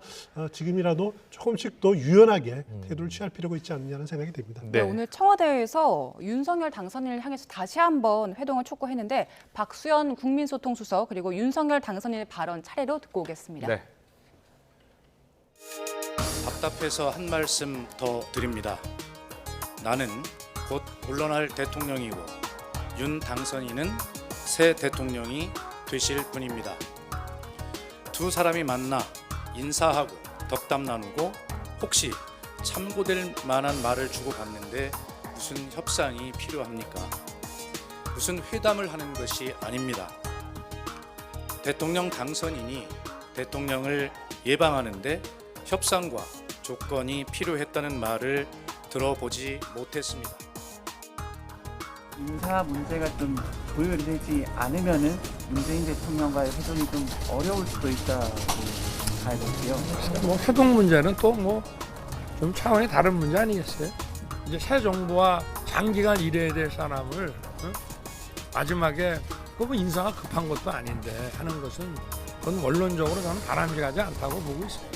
지금이라도 조금씩 더 유연하게 태도를 취할 필요가 있지 않느냐는 생각이 듭니다. 네, 오늘 청와대에서 윤석열 당선인을 향해서 다시 한번 회동을 촉구했는데 박수현 국민소통수석 그리고 윤석열 당선인의 발언 차례로 듣고 오겠습니다. 네. 답답해서 한 말씀 더 드립니다. 나는 곧 물러날 대통령이고 윤 당선인은 새 대통령이 되실 분입니다. 두 사람이 만나 인사하고 덕담 나누고 혹시 참고될 만한 말을 주고받는데 무슨 협상이 필요합니까? 무슨 회담을 하는 것이 아닙니다. 대통령 당선인이 대통령을 예방하는데 협상과 조건이 필요했다는 말을 들어보지 못했습니다. 인사 문제가 좀 조율되지 않으면은 문재인 대통령과의 회동이 좀 어려울 수도 있다고 봐야겠고요. 회동 문제는 또 좀 차원이 다른 문제 아니겠어요? 이제 새 정부와 장기간 일해야 될 사람을 마지막에 인사가 급한 것도 아닌데 하는 것은 그건 원론적으로 저는 바람직하지 않다고 보고 있어요.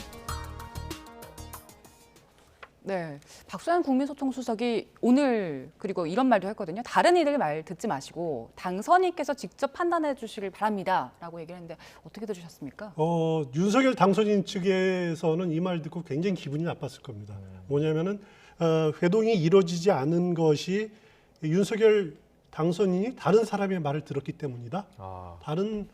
네, 박수현 국민소통수석이 오늘 그리고 이런 말도 했거든요. 다른 이들 말 듣지 마시고 당선인께서 직접 판단해 주시길 바랍니다라고 얘기를 했는데 어떻게 들으셨습니까? 윤석열 당선인 측에서는 이 말 듣고 굉장히 기분이 나빴을 겁니다. 뭐냐면은 회동이 이루어지지 않은 것이 윤석열 당선인이 다른 사람의 말을 들었기 때문이다. 다른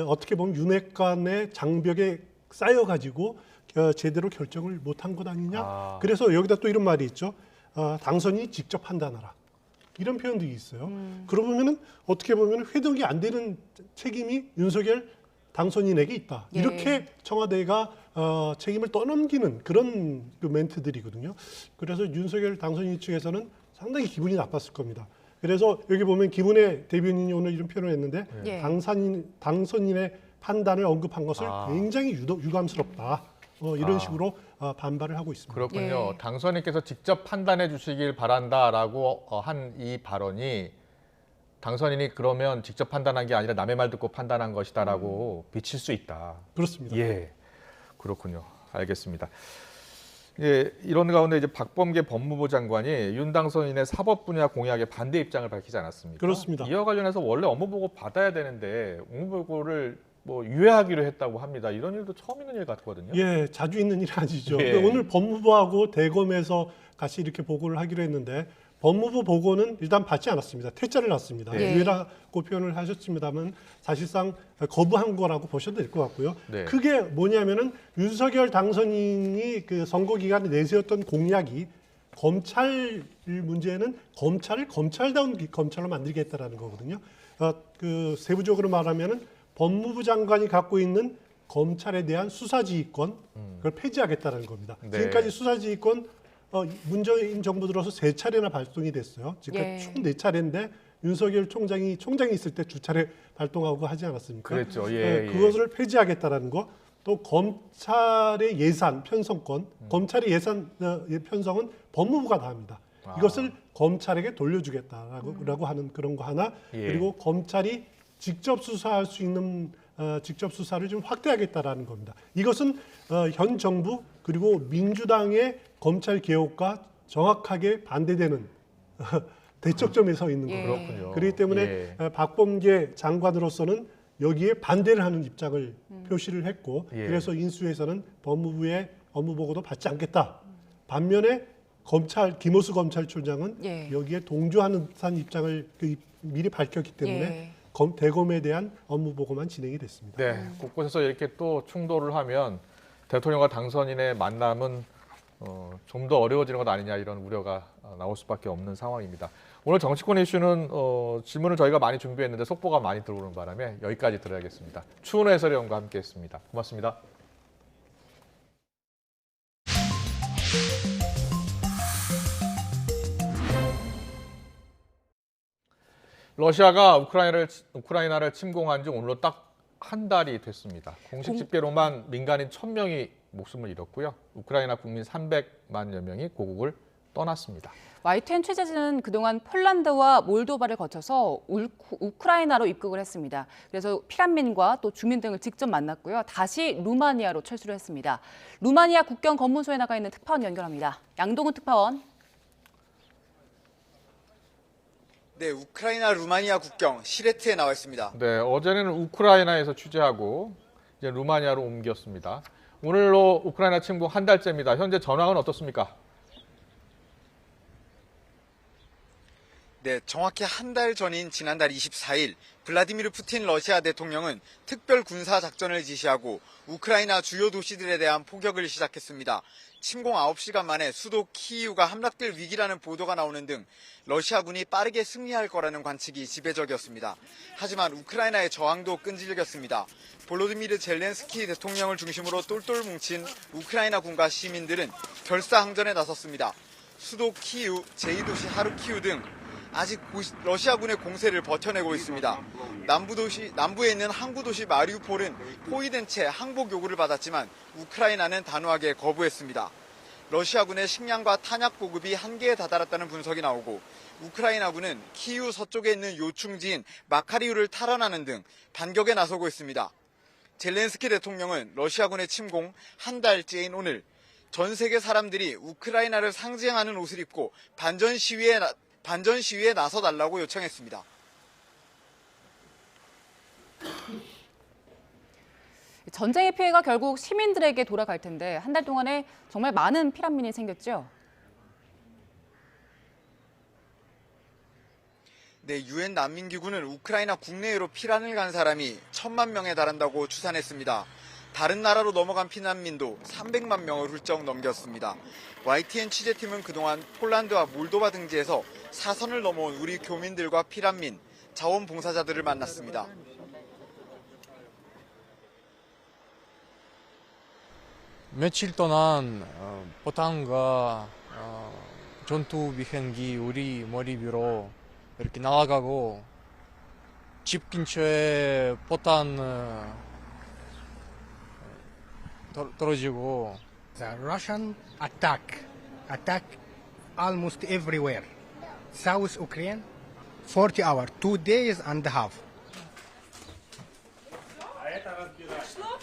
어떻게 보면 윤핵 관의 장벽에 쌓여가지고 제대로 결정을 못한 것 아니냐. 그래서 여기다 또 이런 말이 있죠. 당선인이 직접 판단하라. 이런 표현들이 있어요. 그러면은 어떻게 보면 회동이 안 되는 책임이 윤석열 당선인에게 있다. 이렇게 청와대가 책임을 떠넘기는 그런 멘트들이거든요. 그래서 윤석열 당선인 측에서는 상당히 기분이 나빴을 겁니다. 그래서 여기 보면 김은혜 대변인이 오늘 이런 표현을 했는데 당선인의 판단을 언급한 것을 굉장히 유감스럽다. 이런 식으로 반발을 하고 있습니다. 그렇군요. 당선인께서 직접 판단해 주시길 바란다라고 한 이 발언이 당선인이 그러면 직접 판단한 게 아니라 남의 말 듣고 판단한 것이다라고 비칠 수 있다. 그렇습니다. 예, 그렇군요. 알겠습니다. 예, 이런 가운데 이제 박범계 법무부 장관이 윤 당선인의 사법 분야 공약에 반대 입장을 밝히지 않았습니까? 그렇습니다. 이와 관련해서 원래 업무 보고 받아야 되는데 업무 보고를 뭐 유예하기로 했다고 합니다. 이런 일도 처음 있는 일 같거든요. 예, 자주 있는 일이 아니죠. 예. 오늘 법무부하고 대검에서 같이 이렇게 보고를 하기로 했는데 법무부 보고는 일단 받지 않았습니다. 퇴짜를 놨습니다. 네. 유예라고 표현을 하셨습니다만 사실상 거부한 거라고 보셔도 될 것 같고요. 네. 그게 뭐냐면은 윤석열 당선인이 그 선거 기간에 내세웠던 공약이 검찰 문제는 검찰을 검찰다운 검찰로 만들겠다라는 거거든요. 그 세부적으로 말하면은 법무부 장관이 갖고 있는 검찰에 대한 수사지휘권 그걸 폐지하겠다는 겁니다. 네. 지금까지 수사지휘권 문재인 정부 들어서 3차례나 발동이 됐어요. 그러니까 총 4차례인데 윤석열 총장이 있을 때 2차례 발동하고 하지 않았습니까? 그랬죠. 예, 그것을 폐지하겠다라는 거. 또 검찰의 예산 편성권, 검찰의 예산 편성은 법무부가 다 합니다. 이것을 검찰에게 돌려주겠다라고 하는 그런 거 하나. 예. 그리고 검찰이 직접 수사할 수 있는 직접 수사를 좀 확대하겠다라는 겁니다. 이것은 현 정부 그리고 민주당의 검찰 개혁과 정확하게 반대되는 대척점에 서 있는 거예요. 그렇군요. 그렇기 때문에 박범계 장관으로서는 여기에 반대를 하는 입장을 표시를 했고 그래서 인수위에서는 법무부의 업무 보고도 받지 않겠다. 반면에 김호수 검찰총장은 여기에 동조하는 듯한 입장을 미리 밝혔기 때문에 대검에 대한 업무 보고만 진행이 됐습니다. 네, 곳곳에서 이렇게 또 충돌을 하면 대통령과 당선인의 만남은 좀 더 어려워지는 것 아니냐 이런 우려가 나올 수밖에 없는 상황입니다. 오늘 정치권 이슈는 질문을 저희가 많이 준비했는데 속보가 많이 들어오는 바람에 여기까지 들어야겠습니다. 추은호 해설위원과 함께했습니다. 고맙습니다. 러시아가 우크라이나를 침공한 지 오늘로 딱 한 달이 됐습니다. 공식 집계로만 민간인 1,000명이 목숨을 잃었고요. 우크라이나 국민 300만여 명이 고국을 떠났습니다. YTN 취재진은 그동안 폴란드와 몰도바를 거쳐서 우크라이나로 입국을 했습니다. 그래서 피난민과 또 주민 등을 직접 만났고요. 다시 루마니아로 철수를 했습니다. 루마니아 국경 검문소에 나가 있는 특파원 연결합니다. 양동훈 특파원. 네, 우크라이나 루마니아 국경 시레트에 나와 있습니다. 네, 어제는 우크라이나에서 취재하고 이제 루마니아로 옮겼습니다. 오늘로 우크라이나 침공 한 달째입니다. 현재 전황은 어떻습니까? 네, 정확히 한 달 전인 지난달 24일 블라디미르 푸틴 러시아 대통령은 특별 군사 작전을 지시하고 우크라이나 주요 도시들에 대한 포격을 시작했습니다. 침공 9시간 만에 수도 키이우가 함락될 위기라는 보도가 나오는 등 러시아군이 빠르게 승리할 거라는 관측이 지배적이었습니다. 하지만 우크라이나의 저항도 끈질겼습니다. 볼로디미르 젤렌스키 대통령을 중심으로 똘똘 뭉친 우크라이나 군과 시민들은 결사항전에 나섰습니다. 수도 키이우, 제2도시 하르키우 등 아직 러시아군의 공세를 버텨내고 있습니다. 남부에 있는 항구 도시 마리우폴은 포위된 채 항복 요구를 받았지만 우크라이나는 단호하게 거부했습니다. 러시아군의 식량과 탄약 보급이 한계에 다다랐다는 분석이 나오고 우크라이나군은 키이우 서쪽에 있는 요충지인 마카리우를 탈환하는 등 반격에 나서고 있습니다. 젤렌스키 대통령은 러시아군의 침공 한 달째인 오늘 전 세계 사람들이 우크라이나를 상징하는 옷을 입고 반전 시위에 나서달라고 요청했습니다. 전쟁의 피해가 결국 시민들에게 돌아갈 텐데 한 달 동안에 정말 많은 피난민이 생겼죠? 네, 유엔 난민기구는 우크라이나 국내외로 피난을 간 사람이 1,000만 명에 달한다고 추산했습니다. 다른 나라로 넘어간 피난민도 300만 명을 훌쩍 넘겼습니다. YTN 취재팀은 그동안 폴란드와 몰도바 등지에서 사선을 넘어온 우리 교민들과 피난민, 자원봉사자들을 만났습니다. 며칠 동안 포탄과 전투 비행기 우리 머리 위로 이렇게 날아가고 집 근처에 포탄 떨어지고. The Russian attack almost everywhere. South Ukraine, 40 hours, 2 days and a half.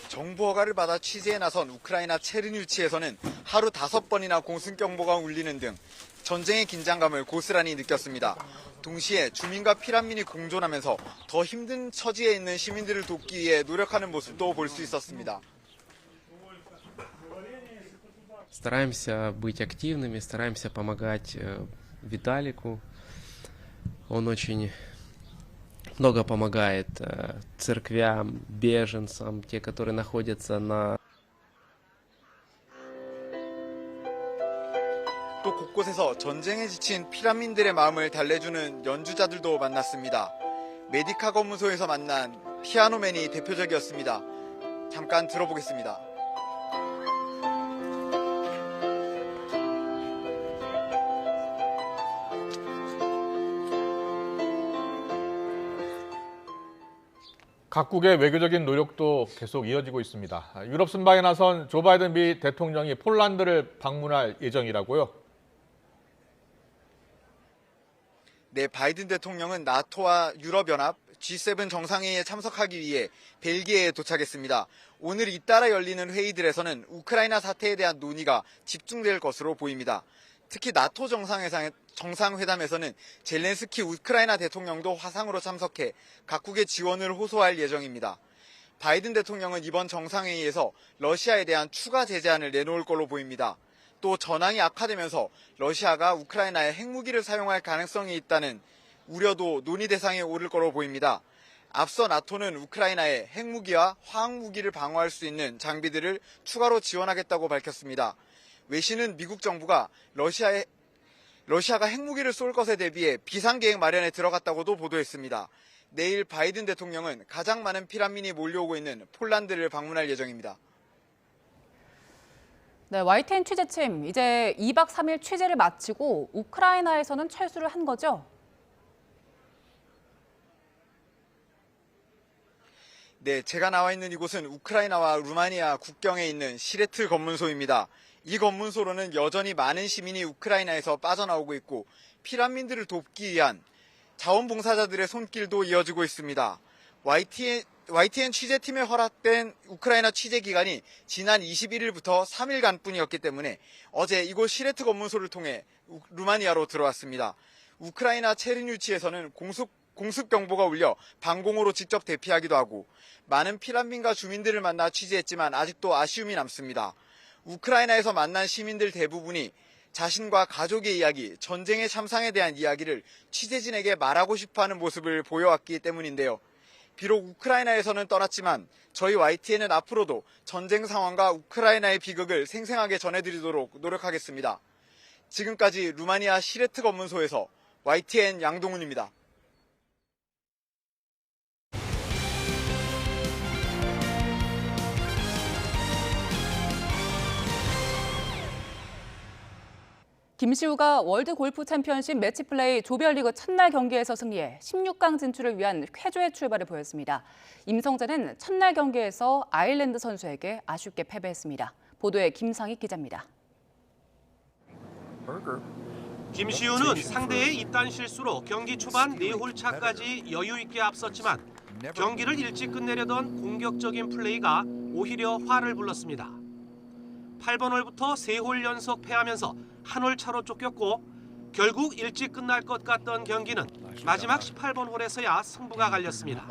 정부 허가를 받아 취재에 나선 우크라이나 체르뉴치에서는 하루 5번이나 공습 경보가 울리는 등 전쟁의 긴장감을 고스란히 느꼈습니다. 동시에 주민과 피난민이 공존하면서 더 힘든 처지에 있는 시민들을 돕기 위해 노력하는 모습도 볼 수 있었습니다. Стараемся быть активными, стараемся помогать Виталику. Он очень много помогает церквям, беженцам, те, которые находятся на... 또 곳곳에서 전쟁에 지친 피난민들의 마음을 달래주는 연주자들도 만났습니다. 메디카 검문소에서 만난 피아노맨이 대표적이었습니다. 잠깐 들어보겠습니다. 각국의 외교적인 노력도 계속 이어지고 있습니다. 유럽 순방에 나선 조 바이든 미 대통령이 폴란드를 방문할 예정이라고요? 네, 바이든 대통령은 나토와 유럽연합, G7 정상회의에 참석하기 위해 벨기에에 도착했습니다. 오늘 잇따라 열리는 회의들에서는 우크라이나 사태에 대한 논의가 집중될 것으로 보입니다. 특히 나토 정상회담에서는 젤렌스키 우크라이나 대통령도 화상으로 참석해 각국의 지원을 호소할 예정입니다. 바이든 대통령은 이번 정상회의에서 러시아에 대한 추가 제재안을 내놓을 걸로 보입니다. 또 전황이 악화되면서 러시아가 우크라이나에 핵무기를 사용할 가능성이 있다는 우려도 논의 대상에 오를 걸로 보입니다. 앞서 나토는 우크라이나에 핵무기와 화학무기를 방어할 수 있는 장비들을 추가로 지원하겠다고 밝혔습니다. 외신은 미국 정부가 러시아가 핵무기를 쏠 것에 대비해 비상계획 마련에 들어갔다고도 보도했습니다. 내일 바이든 대통령은 가장 많은 피난민이 몰려오고 있는 폴란드를 방문할 예정입니다. 네, YTN 취재팀 이제 2박 3일 취재를 마치고 우크라이나에서는 철수를 한 거죠? 네, 제가 나와 있는 이곳은 우크라이나와 루마니아 국경에 있는 시레트 검문소입니다. 이 검문소로는 여전히 많은 시민이 우크라이나에서 빠져나오고 있고 피난민들을 돕기 위한 자원봉사자들의 손길도 이어지고 있습니다. YTN 취재팀에 허락된 우크라이나 취재 기간이 지난 21일부터 3일간 뿐이었기 때문에 어제 이곳 시레트 검문소를 통해 루마니아로 들어왔습니다. 우크라이나 체르뉴치에서는 공습 경보가 울려 방공호로 직접 대피하기도 하고 많은 피난민과 주민들을 만나 취재했지만 아직도 아쉬움이 남습니다. 우크라이나에서 만난 시민들 대부분이 자신과 가족의 이야기, 전쟁의 참상에 대한 이야기를 취재진에게 말하고 싶어하는 모습을 보여왔기 때문인데요. 비록 우크라이나에서는 떠났지만 저희 YTN은 앞으로도 전쟁 상황과 우크라이나의 비극을 생생하게 전해드리도록 노력하겠습니다. 지금까지 루마니아 시레트 검문소에서 YTN 양동훈입니다. 김시우가 월드 골프 챔피언십 매치플레이 조별리그 첫날 경기에서 승리해 16강 진출을 위한 쾌조의 출발을 보였습니다. 임성재는 첫날 경기에서 아일랜드 선수에게 아쉽게 패배했습니다. 보도에 김상희 기자입니다. 김시우는 상대의 이딴 실수로 경기 초반 4홀 차까지 여유 있게 앞섰지만 경기를 일찍 끝내려던 공격적인 플레이가 오히려 화를 불렀습니다. 8번 홀부터 3홀 연속 패하면서 한 홀 차로 쫓겼고 결국 일찍 끝날 것 같던 경기는 마지막 18번 홀에서야 승부가 갈렸습니다.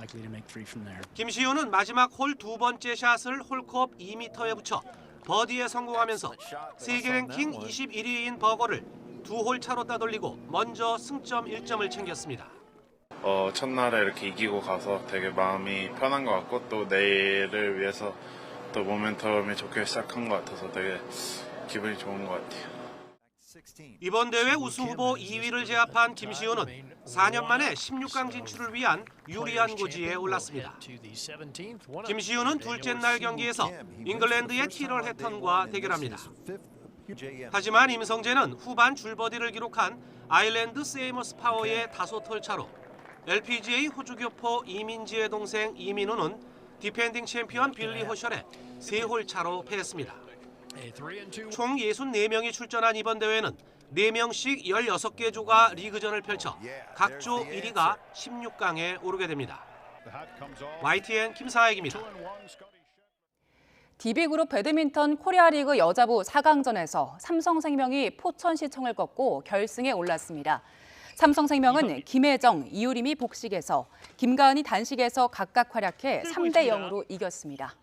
김시우는 마지막 홀 2번째 샷을 홀컵 2m에 붙여 버디에 성공하면서 세계 랭킹 21위인 버거를 2홀 차로 따돌리고 먼저 승점 1점을 챙겼습니다. 첫날에 이렇게 이기고 가서 되게 마음이 편한 것 같고 또 내일을 위해서 또 모멘텀이 좋게 시작한 것 같아서 되게 기분이 좋은 것 같아요. 이번 대회 우승 후보 2위를 제압한 김시우는 4년 만에 16강 진출을 위한 유리한 고지에 올랐습니다. 김시우는 둘째 날 경기에서 잉글랜드의 티럴 해턴과 대결합니다. 하지만 임성재는 후반 줄버디를 기록한 아일랜드 세이머스 파워의 5홀 차로 LPGA 호주 교포 이민지의 동생 이민우는 디펜딩 챔피언 빌리 호셜에 3홀 차로 패했습니다. 총 64명이 출전한 이번 대회는 4명씩 16개 조가 리그전을 펼쳐 각 조 1위가 16강에 오르게 됩니다. YTN 김사익입니다. DB그룹 배드민턴 코리아리그 여자부 4강전에서 삼성생명이 포천시청을 꺾고 결승에 올랐습니다. 삼성생명은 김혜정, 이유림이 복식에서, 김가은이 단식에서 각각 활약해 3대 0으로 이겼습니다.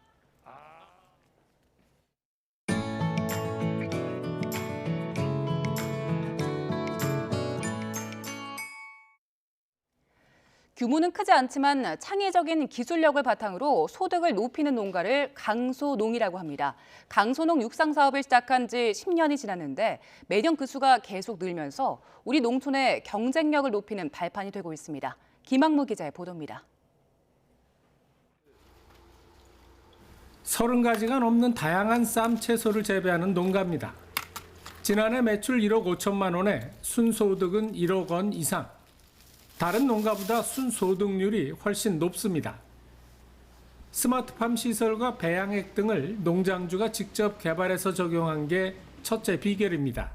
규모는 크지 않지만 창의적인 기술력을 바탕으로 소득을 높이는 농가를 강소농이라고 합니다. 강소농 육상 사업을 시작한 지 10년이 지났는데 매년 그 수가 계속 늘면서 우리 농촌의 경쟁력을 높이는 발판이 되고 있습니다. 김학무 기자의 보도입니다. 30가지가 넘는 다양한 쌈 채소를 재배하는 농가입니다. 지난해 매출 1억 5천만 원에 순소득은 1억 원 이상. 다른 농가보다 순소득률이 훨씬 높습니다. 스마트팜 시설과 배양액 등을 농장주가 직접 개발해서 적용한 게 첫째 비결입니다.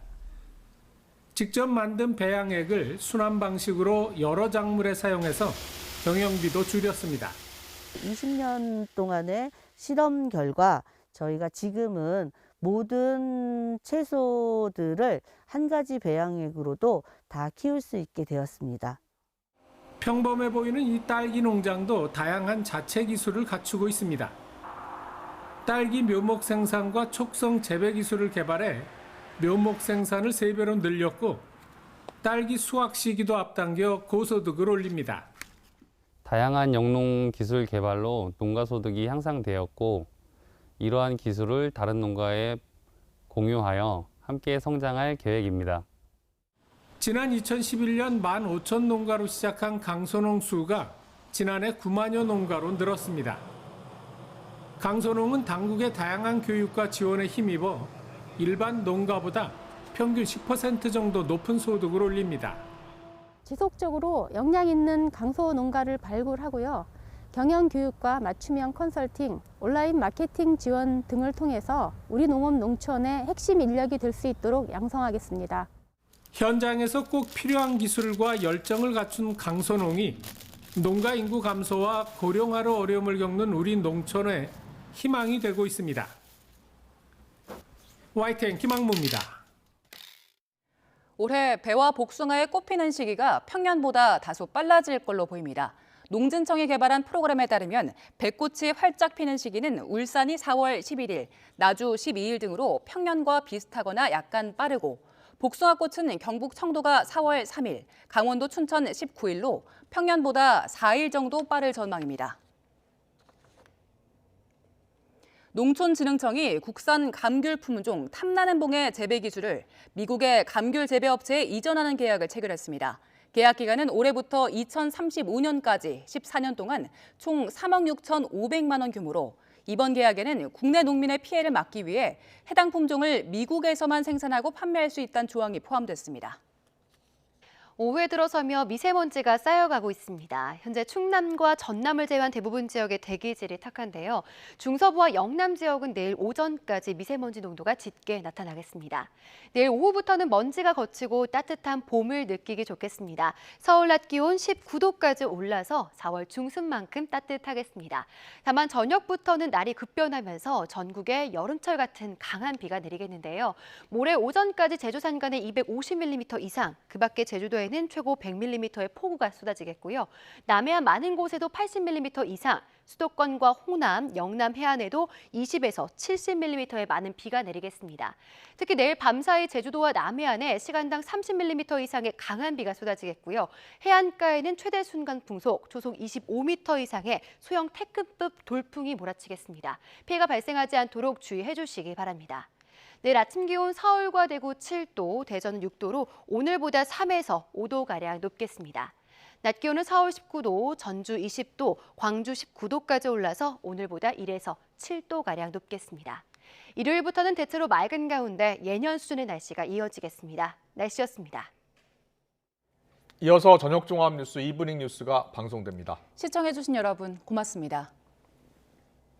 직접 만든 배양액을 순환 방식으로 여러 작물에 사용해서 병용비도 줄였습니다. 20년 동안의 실험 결과 저희가 지금은 모든 채소들을 한 가지 배양액으로도 다 키울 수 있게 되었습니다. 평범해 보이는 이 딸기 농장도 다양한 자체 기술을 갖추고 있습니다. 딸기 묘목 생산과 촉성 재배 기술을 개발해 묘목 생산을 3배로 늘렸고 딸기 수확 시기도 앞당겨 고소득을 올립니다. 다양한 영농 기술 개발로 농가 소득이 향상되었고 이러한 기술을 다른 농가에 공유하여 함께 성장할 계획입니다. 지난 2011년 15,000 농가로 시작한 강소농 수가 지난해 9만여 농가로 늘었습니다. 강소농은 당국의 다양한 교육과 지원에 힘입어 일반 농가보다 평균 10% 정도 높은 소득을 올립니다. 지속적으로 역량 있는 강소 농가를 발굴하고요. 경영 교육과 맞춤형 컨설팅, 온라인 마케팅 지원 등을 통해서 우리 농업 농촌의 핵심 인력이 될 수 있도록 양성하겠습니다. 현장에서 꼭 필요한 기술과 열정을 갖춘 강소농이 농가 인구 감소와 고령화로 어려움을 겪는 우리 농촌의 희망이 되고 있습니다. YTN 김학무입니다. 올해 배와 복숭아의 꽃피는 시기가 평년보다 다소 빨라질 걸로 보입니다. 농진청이 개발한 프로그램에 따르면 배꽃이 활짝 피는 시기는 울산이 4월 11일, 나주 12일 등으로 평년과 비슷하거나 약간 빠르고 복숭아꽃은 경북 청도가 4월 3일, 강원도 춘천 19일로 평년보다 4일 정도 빠를 전망입니다. 농촌진흥청이 국산 감귤 품종 탐나는 봉의 재배 기술을 미국의 감귤 재배업체에 이전하는 계약을 체결했습니다. 계약 기간은 올해부터 2035년까지 14년 동안 총 3억 6,500만 원 규모로 이번 계약에는 국내 농민의 피해를 막기 위해 해당 품종을 미국에서만 생산하고 판매할 수 있다는 조항이 포함됐습니다. 오후에 들어서며 미세먼지가 쌓여가고 있습니다. 현재 충남과 전남을 제외한 대부분 지역의 대기질이 탁한데요. 중서부와 영남 지역은 내일 오전까지 미세먼지 농도가 짙게 나타나겠습니다. 내일 오후부터는 먼지가 걷히고 따뜻한 봄을 느끼기 좋겠습니다. 서울 낮 기온 19도까지 올라서 4월 중순만큼 따뜻하겠습니다. 다만 저녁부터는 날이 급변하면서 전국에 여름철 같은 강한 비가 내리겠는데요. 모레 오전까지 제주 산간에 250mm 이상, 그 밖에 제주도에 는 최고 100mm의 폭우가 쏟아지겠고요. 남해안 많은 곳에도 80mm 이상, 수도권과 호남, 영남 해안에도 20에서 70mm의 많은 비가 내리겠습니다. 특히 내일 밤사이 제주도와 남해안에 시간당 30mm 이상의 강한 비가 쏟아지겠고요. 해안가에는 최대 순간 풍속, 초속 25m 이상의 소형 태클급 돌풍이 몰아치겠습니다. 피해가 발생하지 않도록 주의해 주시기 바랍니다. 내일 아침 기온 서울과 대구 7도, 대전은 6도로 오늘보다 3에서 5도가량 높겠습니다. 낮 기온은 서울 19도, 전주 20도, 광주 19도까지 올라서 오늘보다 1에서 7도가량 높겠습니다. 일요일부터는 대체로 맑은 가운데 예년 수준의 날씨가 이어지겠습니다. 날씨였습니다. 이어서 저녁 종합 뉴스 이브닝 뉴스가 방송됩니다. 시청해주신 여러분 고맙습니다.